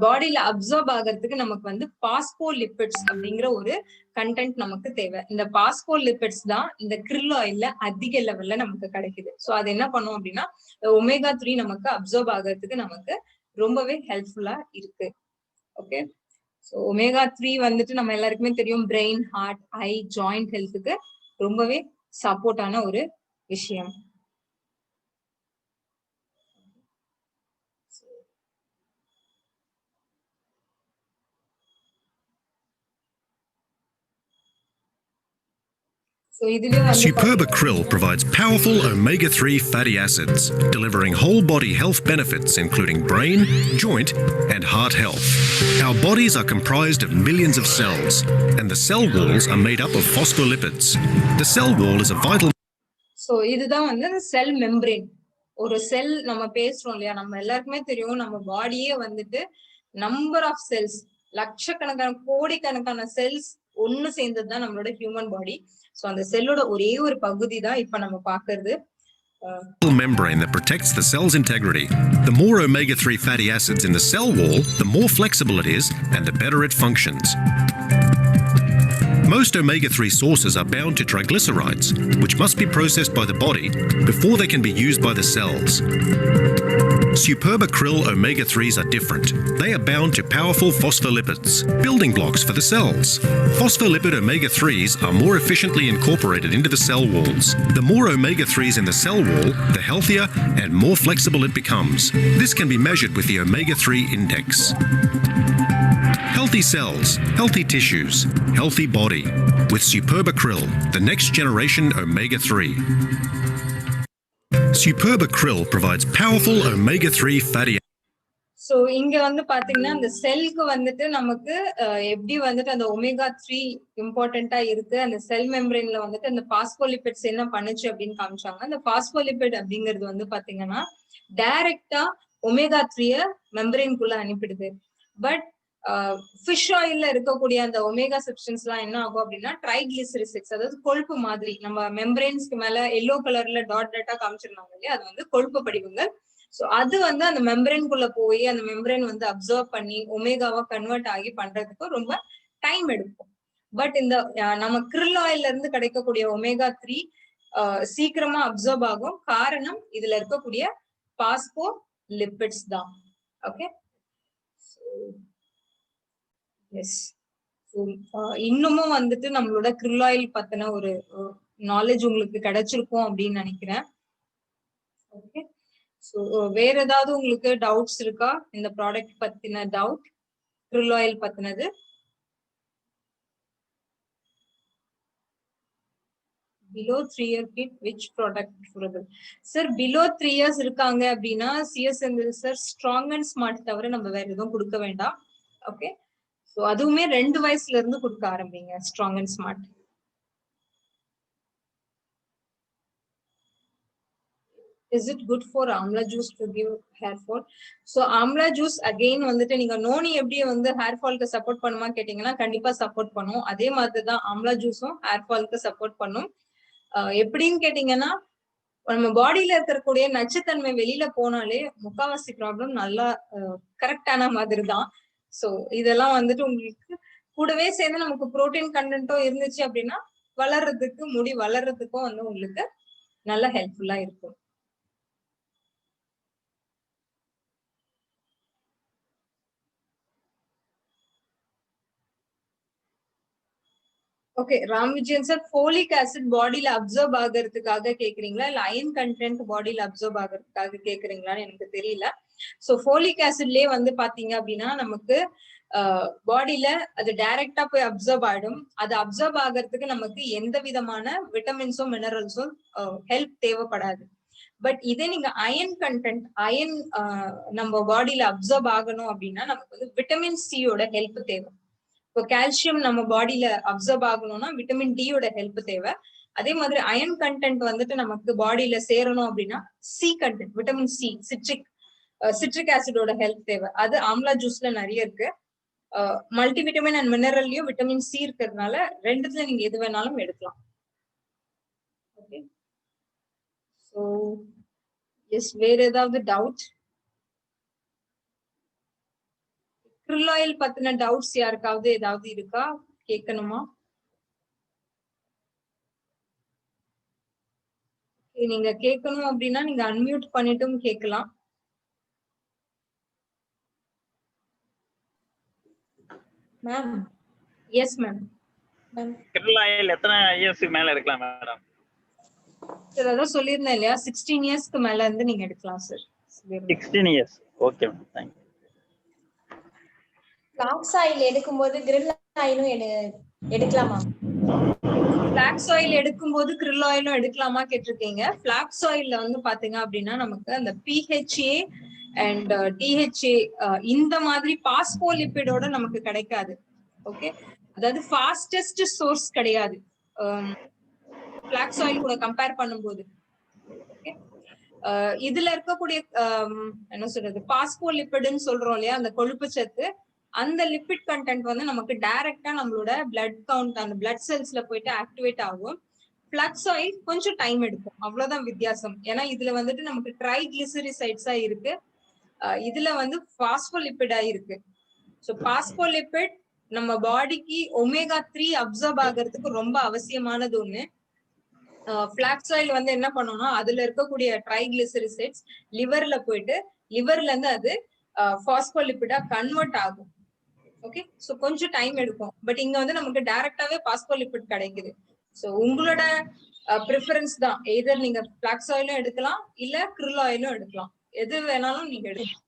பாடியில அப்சர்வ் ஆகிறதுக்கு நமக்கு வந்து பாஸ்போலிபிட்ஸ் அப்படிங்கிற ஒரு கண்டென்ட் நமக்கு தேவை. இந்த பாஸ்போலிபிட்ஸ் தான் இந்த krill ஆயில்ல அதிக லெவல்ல நமக்கு கிடைக்குது. சோ அது என்ன பண்ணும் அப்படின்னா omega-3 நமக்கு அப்சர்வ் ஆகிறதுக்கு நமக்கு ரொம்பவே ஹெல்ப்ஃபுல்லா இருக்கு. ஓகே, சோ omega-3 வந்துட்டு நம்ம எல்லாருக்குமே தெரியும் பிரெயின், ஹார்ட், ஐ, ஜாயிண்ட் ஹெல்த்துக்கு ரொம்பவே சப்போர்ட்டான ஒரு விஷயம். Superba krill provides powerful omega-3 fatty acids, delivering whole body health benefits including brain, joint and heart health. Our bodies are comprised of millions of cells, and the cell walls are made up of phospholipids. The cell wall is a vital. So இதுதான் வந்து செல் membrane. ஒரு செல் நம்ம பேசுறோம் இல்லையா, நம்ம எல்லாருக்குமே தெரியும் நம்ம பாடியே வந்துட்டு நம்பர் ஆஃப் செல்ஸ், லட்சக்கணக்கான கோடிக்கணக்கான செல்ஸ் ஒன்னு சேர்ந்ததுதான் நம்மளோட ஹியூமன் பாடி. சோ அந்த செல்லோட ஒரே ஒரு பகுதி தான் இப்ப நம்ம பாக்குறது. Membrane that protects the cell's integrity. The more omega-3 fatty acids in the cell wall, the more flexible it is and the better it functions. Most omega-3 sources are bound to triglycerides, which must be processed by the body before they can be used by the cells. Superba krill omega-3s are different. They are bound to powerful phospholipids, building blocks for the cells. Phospholipid omega-3s are more efficiently incorporated into the cell walls. The more omega-3s in the cell wall, the healthier and more flexible it becomes. This can be measured with the omega-3 index. Healthy cells, healthy tissues, healthy body. With Superba krill, the next generation omega-3. Superba krill provides powerful omega-3 fatty so இங்க வந்து பாத்தீங்கன்னா அந்த செல்க்கு வந்துட்டு நமக்கு எப்படி வந்துட்டு அந்த ஒமேகா-3 இம்பார்ட்டன்டா இருக்கு, அந்த செல் மெம்பரேன்ல வந்துட்டு அந்த பாஸ்போலிபிட்ஸ் என்ன பண்ணுச்சு அப்படின்னு காமிச்சாங்க. அந்த பாஸ்போலிபிட் அப்படிங்கிறது வந்து பாத்தீங்கன்னா டைரக்டா ஒமேகா-3 மெம்பரேன்குள்ள அனுப்பிடுது. பட் ஃபிஷ் ஆயில்ல இருக்கக்கூடிய அந்த ஒமேகா சப்ஸ்டன்ஸ் எல்லாம் என்ன ஆகும் அப்படின்னா ட்ரைகிளிசரிட்ஸ், அதாவது கொழுப்பு மாதிரி நம்ம மெம்பரேன்ஸ்க்கு மேல எல்லோ கலர்ல டாட் டாட்டா காமிச்சிருந்தாங்க இல்லையா, அது வந்து கொழுப்பு படிவுங்கள். சோ அது வந்து அந்த மெம்பரேன்குள்ள போய் அந்த மெம்பரேன் வந்து அப்சர்வ் பண்ணி ஒமேகாவா கன்வெர்ட் ஆகி பண்றதுக்கு ரொம்ப டைம் எடுக்கும். பட் இந்த நம்ம krill ஆயில்ல இருந்து கிடைக்கக்கூடிய ஒமேகா-3 சீக்கிரமா அப்சர்வ் ஆகும். காரணம் இதுல இருக்கக்கூடிய பாஸ்போ லிபிட்ஸ் தான். Okay, yes. இன்னமும் வந்துட்டு நம்மளோட krill ஆயில் பத்தின ஒரு நாலேஜ் உங்களுக்கு கிடைச்சிருக்கும் அப்படின்னு நினைக்கிறேன். ஓகே, சோ வேற ஏதாவது உங்களுக்கு டவுட்ஸ் இருக்கா இந்த ப்ராடக்ட் பத்தின டவுட், krill ஆயில் பத்தினது? below 3 year kid which product preferable? Sir below 3 years இருக்காங்க அப்படின்னா CSM sir strong and smart தவிர நம்ம வேற எதுவும் கொடுக்க வேண்டாம். ஓகே, சோ அதுவுமே 2 வயசுல இருந்து கொடுக்க ஆரம்பிங்க strong and smart. Is it good for amla juice to give hair fall? So amla juice again வந்துட்டு நீங்க நோனி எப்படி வந்து ஹேர் ஃபால்க்கு சப்போர்ட் பண்ணுமா கேட்டீங்கன்னா கண்டிப்பா சப்போர்ட் பண்ணும். அதே மாதிரி தான் ஆம்லா ஜூஸும் ஹேர் ஃபால்க்கு சப்போர்ட் பண்ணும். எப்படின்னு கேட்டீங்கன்னா நம்ம பாடியில இருக்கக்கூடிய நச்சுத்தன்மை வெளியில போனாலே முக்காவாசி ப்ராப்ளம் நல்லா கரெக்டான மாதிரி தான். சோ இதெல்லாம் வந்துட்டு உங்களுக்கு கூடவே சேர்ந்து நமக்கு புரோட்டீன் கண்டென்ட்டும் இருந்துச்சு அப்படின்னா வளர்றதுக்கு முடி வளர்றதுக்கும் வந்து உங்களுக்கு நல்ல ஹெல்ப்ஃபுல்லா இருக்கும். Okay, Ram Vijayan sir folic acid பாடியில அப்சர்வ் ஆகிறதுக்காக கேக்குறீங்களா இல்ல அயன் கண்டென்ட் பாடியில அப்சர்வ் ஆகிறதுக்காக கேக்குறீங்களான்னு எனக்கு தெரியல. சோ ஃபோலிக் ஆசிட்லயே வந்து பாத்தீங்க அப்படின்னா நமக்கு பாடியில அது டைரக்டா போய் அப்சர்வ் ஆயிடும். அது அப்சர்வ் ஆகிறதுக்கு நமக்கு எந்த விதமான விட்டமின்ஸோ மினரல்ஸோ ஹெல்ப் தேவைப்படாது. பட் இதே நீங்க அயன் கண்டென்ட் அயன் நம்ம பாடியில அப்சர்வ் ஆகணும் அப்படின்னா நமக்கு வந்து விட்டமின் சியோட ஹெல்ப் தேவை. இப்போ கால்சியம் நம்ம பாடியில அப்சர்வ் ஆகணும்னா விட்டமின் டியோட ஹெல்ப் தேவை. அதே மாதிரி அயன் கண்டென்ட் வந்துட்டு நமக்கு பாடியில சேரணும் அப்படின்னா C content vitamin C citric ஆசிடோட ஹெல்ப் தேவை. அது ஆம்லா ஜூஸ்ல நிறைய இருக்கு. மல்டிவிட்டமின் அண்ட் மினரல்லையும் விட்டமின் சி இருக்கிறதுனால ரெண்டுத்துல நீங்க எது வேணாலும் எடுக்கலாம். ஓகே, சோ எஸ், வேற ஏதாவது டவுட்? krill ஆயில் பத்தின டவுட்ஸ் யாருக்காவது ஏதாவது இருக்கா, கேட்கணுமா? நீங்க கேட்கணும் அப்படின்னா நீங்க அன்மியூட் பண்ணிட்டும் கேட்கலாம். Ma'am, yes ma'am. krill oil எத்தனை இயர்ஸ்க்கு மேல எடுக்கலாம் மேடம்? சார் அதான் சொல்லியிருந்தேன் இல்லையா, 16 இயர்ஸ்க்கு மேல இருந்து நீங்க எடுக்கலாம் sir. 16 years. Okay ma'am, thank you. Flax oil எடுக்கும்போது krill ஆயிலும் எடுக்கலாமா? ஃபிளாக்ஸ் ஆயில் எடுக்கும்போது krill ஆயிலும் எடுக்கலாமா கேட்டிருக்கீங்க. ஃபிளாக்ஸ் ஆயில்ல வந்து பாத்தீங்க அப்படின்னா நமக்கு அந்த PHA அண்ட் DHA இந்த மாதிரி பாஸ்போலிபிடோட நமக்கு கிடைக்காது. ஓகே, அதாவது ஃபாஸ்டஸ்ட் சோர்ஸ் கிடையாது ஃபிளாக்ஸ் ஆயில் கூட கம்பேர் பண்ணும்போது. ஓகே, இதுல இருக்கக்கூடிய என்ன சொல்றது பாஸ்போலிபிட்னு சொல்றோம் இல்லையா, அந்த கொழுப்பு சத்து, அந்த லிபிட் கண்டென்ட் வந்து நமக்கு டைரக்டா நம்மளோட பிளட் கவுண்ட் அந்த பிளட் செல்ஸ்ல போயிட்டு ஆக்டிவேட் ஆகும். ஃபிளாக்ஸ் ஆயில் கொஞ்சம் டைம் எடுக்கும், அவ்வளவுதான் வித்தியாசம். ஏன்னா இதுல வந்துட்டு நமக்கு ட்ரைகிளிசரிசைட்ஸா இருக்கு, இதுல வந்து பாஸ்போலிபிடா இருக்கு. ஸோ பாஸ்போலிபிட் நம்ம பாடிக்கு omega-3 அப்சர்வ் ஆகிறதுக்கு ரொம்ப அவசியமானது ஒண்ணு. பிளாக்ஸ் ஆயில் வந்து என்ன பண்ணோம்னா அதுல இருக்கக்கூடிய ட்ரைகிளிசரிசைட்ஸ் லிவர்ல போயிட்டு லிவர்ல இருந்து அது பாஸ்போலிபிடா கன்வெர்ட் ஆகும். ஓகே, சோ கொஞ்சம் டைம் எடுக்கும். பட் இங்க வந்து நமக்கு டைரக்டாவே பாஸ்போலிபிட் கிடைக்குது. சோ உங்களோட ப்ரிஃபரன்ஸ் தான். எதர் நீங்க பிளாக்ஸ் ஆயிலும் எடுக்கலாம் இல்ல krill ஆயிலும் எடுக்கலாம். எது வேணாலும் நீங்க எடுக்கலாம்.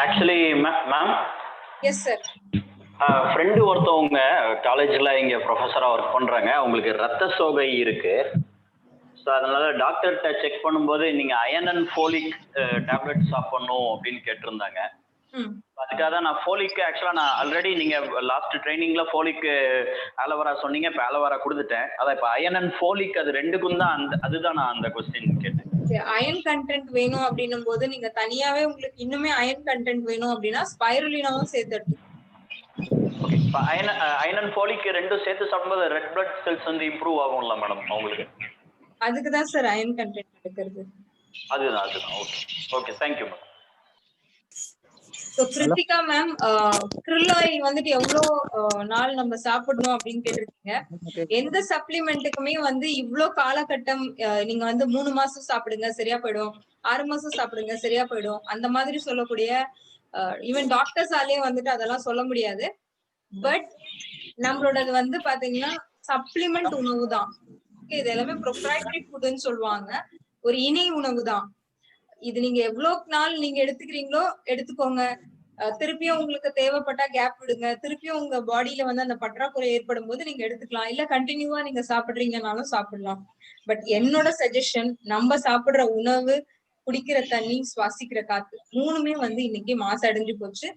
Actually ma'am, yes sir. Friend ஒருத்தவங்க காலேஜில் இங்கே ப்ரொஃபஸராக ஒர்க் பண்ணுறாங்க. அவங்களுக்கு ரத்த சோகை இருக்கு. ஸோ அதனால டாக்டர்கிட்ட செக் பண்ணும்போது நீங்கள் அயன் அண்ட் ஃபோலிக் டேப்லெட் சாப்பிடணும் அப்படின்னு கேட்டிருந்தாங்க. அதுக்காக தான் நான் ஃபோலிக் ஆக்சுவலாக நான் ஆல்ரெடி நீங்கள் லாஸ்ட் ட்ரைனிங்கில் ஃபோலிக் ஆலோவேரா சொன்னீங்க. இப்போ ஆலோவேரா கொடுத்துட்டேன். அதான் இப்போ அயன் அண்ட் ஃபோலிக் அது ரெண்டுக்கும் தான் அதுதான் நான் அந்த கொஸ்டின் கேட்டேன். அயன் கண்டென்ட் வேணும் அப்படின்னும் போது நீங்க தனியாவே உங்களுக்கு இன்னுமே அயன் கண்டென்ட் வேணும் அப்படின்னா ஸ்பைருலினாவும் சேர்த்து அயன் அண்ட் ஃபோலிக் ரெண்டும் சேர்த்து சாப்பிடும்போது ரெட் பிளட் செல்ஸ் வந்து இம்ப்ரூவ் ஆகும்ல மேடம் அவங்களுக்கு? அதுக்குதான் சார் அயன் கண்டென்ட் எடுக்கிறது. அதுதான். Okay okay, thank you ma'am. So Kritika ma'am, krill oil வந்துட்டு எவ்வளவு நாள் நம்ம சாப்பிடணும் அப்படின்னு கேட்டிருக்கீங்க. எந்த சப்ளிமெண்ட்டுக்குமே வந்து இவ்ளோ காலகட்டம் நீங்க வந்து 3 மாசம் சாப்பிடுங்க சரியா போயிடும், 6 மாசம் சாப்பிடுங்க சரியா போயிடும் அந்த மாதிரி சொல்லக்கூடிய ஈவன் டாக்டர்ஸாலே வந்துட்டு அதெல்லாம் சொல்ல முடியாது. பட் நம்மளோடது வந்து பாத்தீங்கன்னா சப்ளிமெண்ட் உணவு தான். இது எல்லாமே ப்ரொப்ரைட்டரி ஃபுட்னு சொல்லுவாங்க. ஒரு இணை உணவு தான் இது. நீங்க எவ்வளவு நாள் நீங்க எடுத்துக்கிறீங்களோ எடுத்துக்கோங்க. திருப்பியும் உங்களுக்கு தேவைப்பட்டா கேப் விடுங்க. திருப்பியும் உங்க பாடியில வந்து அந்த பற்றாக்குறை ஏற்படும் போது நீங்க எடுத்துக்கலாம். இல்ல கண்டினியூவா நீங்க சாப்பிடுறீங்கனாலும் சாப்பிடலாம். பட் என்னோட சஜஷன், நம்ம சாப்பிடுற உணவு, குடிக்கிற தண்ணி, சுவாசிக்கிற காத்து மூணுமே வந்து இன்னைக்கு மாசடைஞ்சு போச்சு.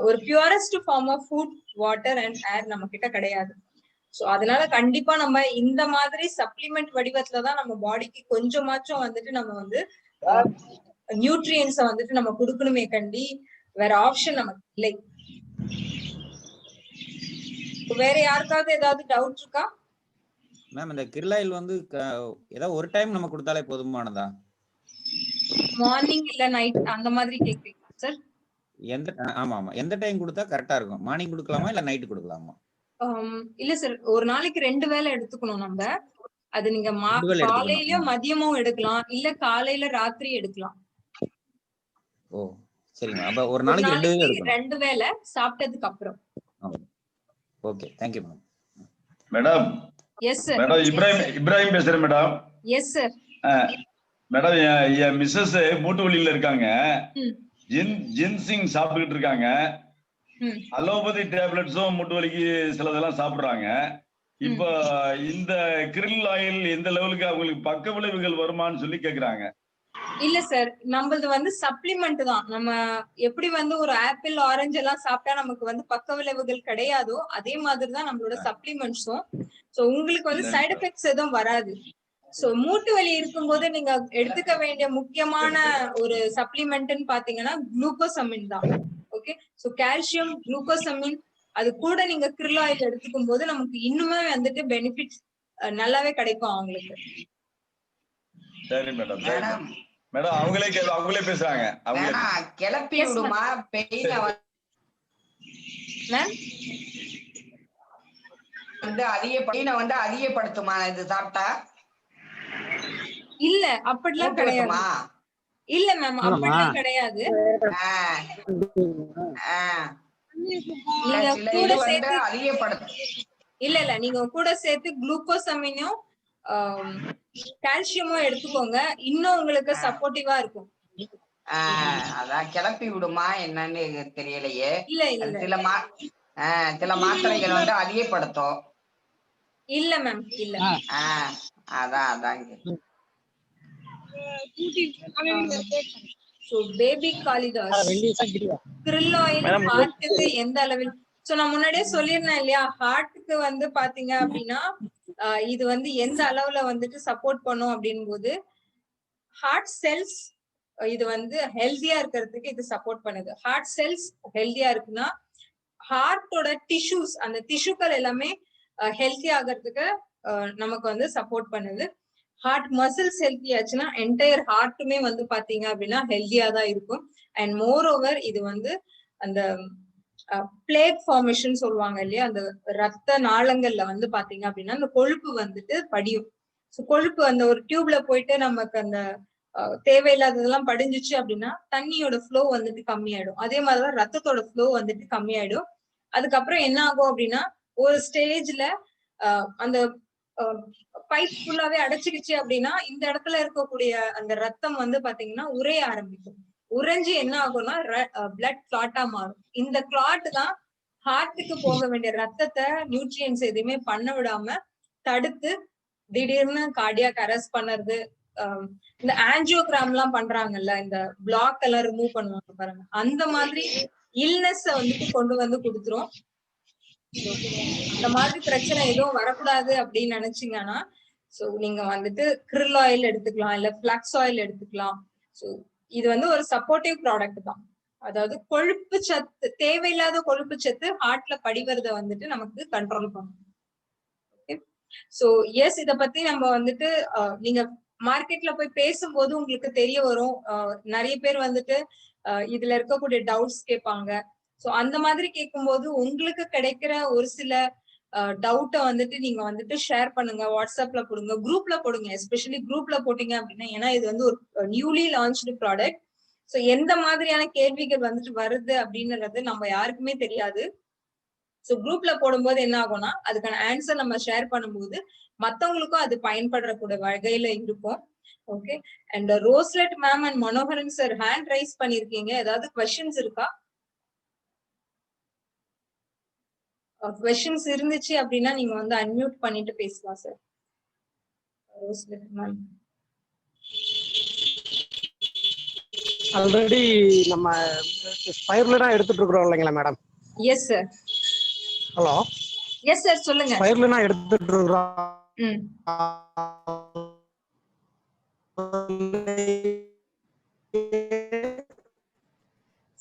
ஒரு purest form of food, water and air நம்ம கிட்ட கிடையாது. சோ அதனால கண்டிப்பா நம்ம இந்த மாதிரி சப்ளிமெண்ட் வடிவத்துலதான் நம்ம பாடிக்கு கொஞ்சமாச்சும் வந்துட்டு நம்ம வந்து நியூட்ரியன்ஸ வந்துட்டு நம்ம கொடுக்கணுமே கண்டி வேற ஆப்ஷன் நமக்கு இல்லை. வேற யாருக்காவது ஏதாவது டவுட் இருக்கா மேம்? இந்த krill oil வந்து ஏதாவது ஒரு டைம் நம்ம கொடுத்தாலே போதுமானதா? மார்னிங் இல்ல நைட் அந்த மாதிரி கேக்குறீங்க சார்? ஆமா, எந்த டைம் கொடுத்தா கரெக்டா இருக்கும்? மார்னிங் கொடுக்கலாமா இல்ல நைட் கொடுக்கலாமா? இல்ல சார், ஒரு நாளைக்கு 2 வேளை எடுத்துக்கணும் நம்ம. அது நீங்க காலையிலயும் மதியமும் எடுக்கலாம், இல்ல காலையில ராத்திரி எடுக்கலாம். ஓ சரிங்க. அப்ப ஒரு நாளைக்கு 2 வேளை சாப்பிட்டதுக்கு அப்புறம். Okay, thank you ma'am. Madam. Yes sir. Madam Ibrahim பேசுறேன் மேடம். Yes sir. மேடம் என் மிஸ்ஸஸ் மூட்டு வலியில இருக்காங்க. ஜின்சிங் சாப்பிட்டுக்கிட்டு இருக்காங்க. அலோபதி டேப்லெட்ஸும் மூட்டு வலிக்கு சிலதெல்லாம் சாப்பிடுறாங்க. இப்ப இந்த krill oil எந்த லெவலுக்கு அவங்களுக்கு பக்க விளைவுகள் வருமான்னு சொல்லி கேக்குறாங்க. இல்ல சார், நம்மளது வந்து சப்ளிமெண்ட் தான். நம்ம எப்படி வந்து ஒரு ஆப்பிள், ஆரஞ்சு எல்லாம் சாப்பிட்டா நமக்கு வந்து பக்க விளைவுகள் கிடையாதோ அதே மாதிரிதான் நம்மளோட சப்ளிமெண்ட்ஸும். சோ உங்களுக்கு வந்து சைடு எஃபெக்ட்ஸ் எதுவும் வராது. சோ மூட்டு வலி இருக்கும்போது நீங்க எடுத்துக்க வேண்டிய முக்கியமான ஒரு சப்ளிமெண்ட்னு பாத்தீங்கன்னா குளுக்கோசமின் தான். ஓகே, சோ கால்சியம், குளுக்கோசமின், அது கூட நீங்க krill oil எடுத்துக்கும் போது நமக்கு இன்னுமே வந்துட்டு பெனிஃபிட்ஸ் நல்லாவே கிடைக்கும் அவங்களுக்கு. சரி மேடம். மேடம் அவங்களே பேசுறாங்க. அவங்க கிளப்பி விடுமா பெயின வந்து அதிகப்படுத்துமா இது சாப்பிட்டா? இல்ல அப்படிலாம் கிடையாது. இல்ல மேம், அப்படிலாம் கிடையாது. நீங்க கூட சேர்த்து இல்ல நீங்க கூட சேர்த்து குளுக்கோசமினும் கால்சியமும் எடுத்துக்கோங்க. இன்னும் உங்களுக்கு சப்போர்ட்டிவா இருக்கும். அதான் கிளப்பி விடுமா என்னன்னு தெரியலையே. இல்ல சில மாத்திரைகள் வந்து அதிகப்படுத்தும். இல்ல மேம், இல்ல. அதான் பேபி காளிதாஸ் krill oil ஹார்ட்டுக்கு எந்த அளவில்? சோ நான் முன்னாடியே சொல்லிருந்தேன் இல்லையா, ஹார்ட்டுக்கு வந்து பாத்தீங்க அப்படின்னா இது வந்து எந்த அளவுல வந்துட்டு சப்போர்ட் பண்ணும் அப்படின் போது, ஹார்ட் செல்ஸ் இது வந்து ஹெல்தியா இருக்கிறதுக்கு இது சப்போர்ட் பண்ணுது. ஹார்ட் செல்ஸ் ஹெல்தியா இருக்குன்னா ஹார்ட்டோட டிஷ்யூஸ், அந்த டிஷ்யூக்கள் எல்லாமே ஹெல்தி ஆகிறதுக்கு நமக்கு வந்து சப்போர்ட் பண்ணுது. ஹார்ட் மசில்ஸ் ஹெல்தி ஆச்சுன்னா என்டையர் ஹார்ட்டுமே வந்து பாத்தீங்க அப்படின்னா ஹெல்தியா தான் இருக்கும். அண்ட் மோர் ஓவர் இது வந்து அந்த பிளேக் ஃபார்மேஷன் சொல்லுவாங்க இல்லையா, அந்த ரத்த நாளங்கள்ல வந்து பாத்தீங்க அப்படின்னா அந்த கொழுப்பு வந்துட்டு படியும். ஸோ கொழுப்பு அந்த ஒரு டியூப்ல போயிட்டு நமக்கு அந்த தேவையில்லாததெல்லாம் படிஞ்சிச்சு அப்படின்னா தண்ணியோட ஃப்ளோ வந்துட்டு கம்மியாயிடும். அதே மாதிரிதான் ரத்தத்தோட ஃப்ளோ வந்துட்டு கம்மியாயிடும். அதுக்கப்புறம் என்ன ஆகும் அப்படின்னா ஒரு ஸ்டேஜ்ல அந்த பைப் ஃபுல்லாவே அடைச்சிக்கிச்சு அப்படின்னா இந்த இடத்துல இருக்கக்கூடிய அந்த ரத்தம் வந்து பாத்தீங்கன்னா உறைய ஆரம்பிக்கும். உறைஞ்சு என்ன ஆகும்னா பிளட் கிளாட்டா மாறும். இந்த கிளாட் தான் ஹார்ட்டுக்கு போக வேண்டிய ரத்தத்தை நியூட்ரியன்ஸ் எதுவுமே பண்ண விடாம தடுத்து திடீர்னு கார்டியாக் அரெஸ்ட் பண்ணுறது. இந்த ஆஞ்சியோகிராம் எல்லாம் பண்றாங்கல்ல, இந்த பிளாக் எல்லாம் ரிமூவ் பண்ணுவாங்க பாருங்க, அந்த மாதிரி இல்னஸ் வந்துட்டு கொண்டு வந்து கொடுத்துரும். அந்த மாதிரி பிரச்சனை எதுவும் வரக்கூடாது அப்படின்னு நினைச்சீங்கன்னா சோ நீங்க வந்துட்டு krill ஆயில் எடுத்துக்கலாம், இல்ல பிளாக்ஸ் ஆயில் எடுத்துக்கலாம். சோ இது வந்து ஒரு சப்போர்ட்டிவ் ப்ராடக்ட் தான். அதாவது கொழுப்பு சத்து, தேவையில்லாத கொழுப்பு சத்து ஹார்ட்ல படிவறத வந்துட்டு நமக்கு கண்ட்ரோல் பண்ணும். ஓகே, சோ எஸ், இத பத்தி நம்ம வந்துட்டு நீங்க மார்க்கெட்ல போய் பேசும்போது உங்களுக்கு தெரிய வரும். நிறைய பேர் வந்துட்டு இதுல இருக்கக்கூடிய டவுட்ஸ் கேட்பாங்க. சோ அந்த மாதிரி கேட்கும்போது உங்களுக்கு கிடைக்கிற ஒரு சில டவுட்டை வந்துட்டு நீங்க வந்துட்டு ஷேர் பண்ணுங்க, வாட்ஸ்அப்ல போடுங்க, குரூப்ல போடுங்க. எஸ்பெஷலி குரூப்ல போட்டீங்க அப்படின்னா, ஏன்னா இது வந்து ஒரு நியூலி லான்ச்டு ப்ராடக்ட். சோ எந்த மாதிரியான கேள்விகள் வந்துட்டு வருது அப்படின்றது நம்ம யாருக்குமே தெரியாது. சோ குரூப்ல போடும்போது என்ன ஆகும்னா அதுக்கான ஆன்சர் நம்ம ஷேர் பண்ணும்போது மத்தவங்களுக்கும் அது பயன்படக்கூடிய வகையில இருக்கும். Okay, and Roslet ma'am and Manoharan sir hand raise பண்ணிருக்கீங்க. ஏதாவது கொஸ்டின்ஸ் இருக்கா? கொஸ்டின்ஸ் இருந்துச்சு அப்படின்னா நீங்க வந்து அன்மியூட் பண்ணிட்டு பேசலாம் சார். ரோஸ்லெட் மேம். ஆல்ரெடி நம்ம ஸ்பைர்லனா எடுத்துட்டு இருக்கிறோம் இல்லைங்களா madam? Yes sir. Hello. Yes sir, சொல்லுங்க. ஸ்பைர்லனா எடுத்துட்டு இருக்கிறோம்.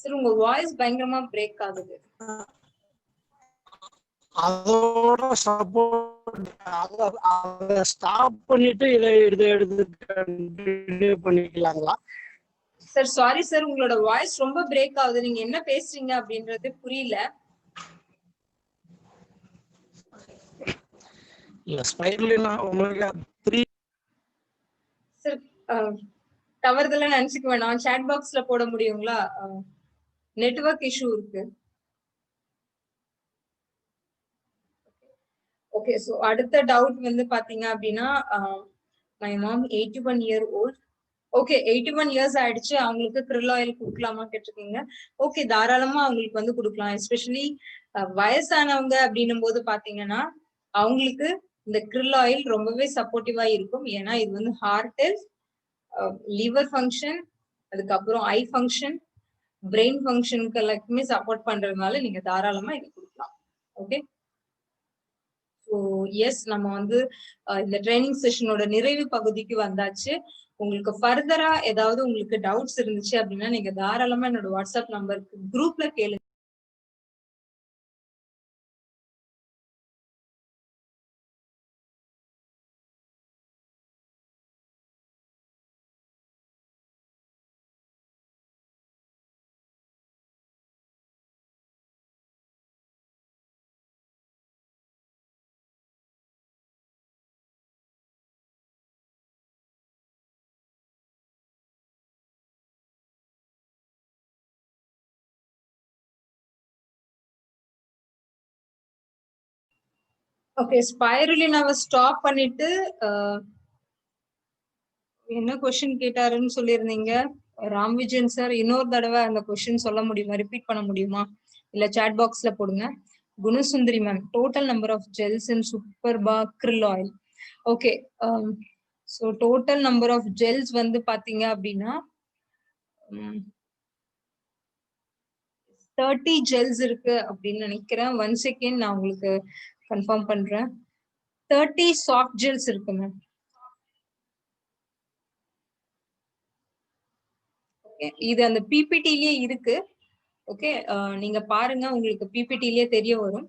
சார் உங்க வாய்ஸ் பயங்கரமா பிரேக் ஆகுது. அதோட சப்போர்ட் அதை ஸ்டாப் பண்ணிட்டு இதை எடுத்து கண்டினியூ பண்ணிக்கலாங்களா? சார் சாரி சார், உங்களோட வாய்ஸ் ரொம்ப பிரேக் ஆகுது. நீங்க என்ன பேசுறீங்க அப்படின்றது புரியல. இல்ல ஸ்பைர்லினா ஒமேகா 3 சார் தவறுதெல்லாம் நினைச்சுக்க வேணாம், சாட் பாக்ஸ்ல போட முடியுங்களா? நெட்வொர்க் இஷ்யூ இருக்கு. ஓகே, சோ அடுத்த டவுட் வந்து பாத்தீங்க அப்படின்னா, மை மாம் 81 year old. ஓகே, 81 years ஆயிடுச்சு, அவங்களுக்கு krill ஆயில் கொடுக்கலாமா கேட்டிருக்கீங்க. ஓகே, தாராளமா அவங்களுக்கு வந்து கொடுக்கலாம். எஸ்பெஷலி வயசானவங்க அப்படின்னும் போது பாத்தீங்கன்னா அவங்களுக்கு இந்த krill ஆயில் ரொம்பவே சப்போர்ட்டிவா இருக்கும். ஏன்னா இது வந்து ஹார்ட் ஹெல்த், லிவர் ஃபங்க்ஷன், அதுக்கப்புறம் ஐ ஃபங்க்ஷன், பிரெயின் ஃபங்க்ஷனுக்கு எல்லாத்துக்குமே சப்போர்ட் பண்றதுனால நீங்க தாராளமா இது கொடுக்கலாம். ஓகே, ஸோ எஸ், நம்ம வந்து இந்த ட்ரைனிங் செஷனோட நிறைவு பகுதிக்கு வந்தாச்சு. உங்களுக்கு ஃபர்தரா ஏதாவது உங்களுக்கு டவுட்ஸ் இருந்துச்சு அப்படின்னா நீங்க தாராளமா என்னோட வாட்ஸ்அப் நம்பருக்கு குரூப்ல கேளுங்க. ஓகே, ஸ்பைருலினாவை ஸ்டாப் பண்ணிட்டு என்ன கொஸ்டின் கேட்டாருன்னு சொல்லியிருந்தீங்க ராம் விஜயன் சார். இன்னொரு தடவை அந்த கொஸ்டின் சொல்ல முடியுமா, ரிப்பீட் பண்ண முடியுமா? இல்ல சாட் பாக்ஸ்ல போடுங்க. Gunasundari ma'am, total number of gels in Superba krill oil. Okay, so total number of gels வந்து பாத்தீங்க அப்படின்னா 30 ஜெல்ஸ் இருக்கு அப்படின்னு நினைக்கிறேன். 1 செகண்ட், நான் உங்களுக்கு கன்ஃபார்ம் பண்றேன். 30 சாஃப்ட் ஜெல்ஸ் இருக்கு மேம். ஓகே, இது அந்த பிபிடிலயே இருக்கு. ஓகே, நீங்க பாருங்க, உங்களுக்கு பிபிடிலயே தெரிய வரும்.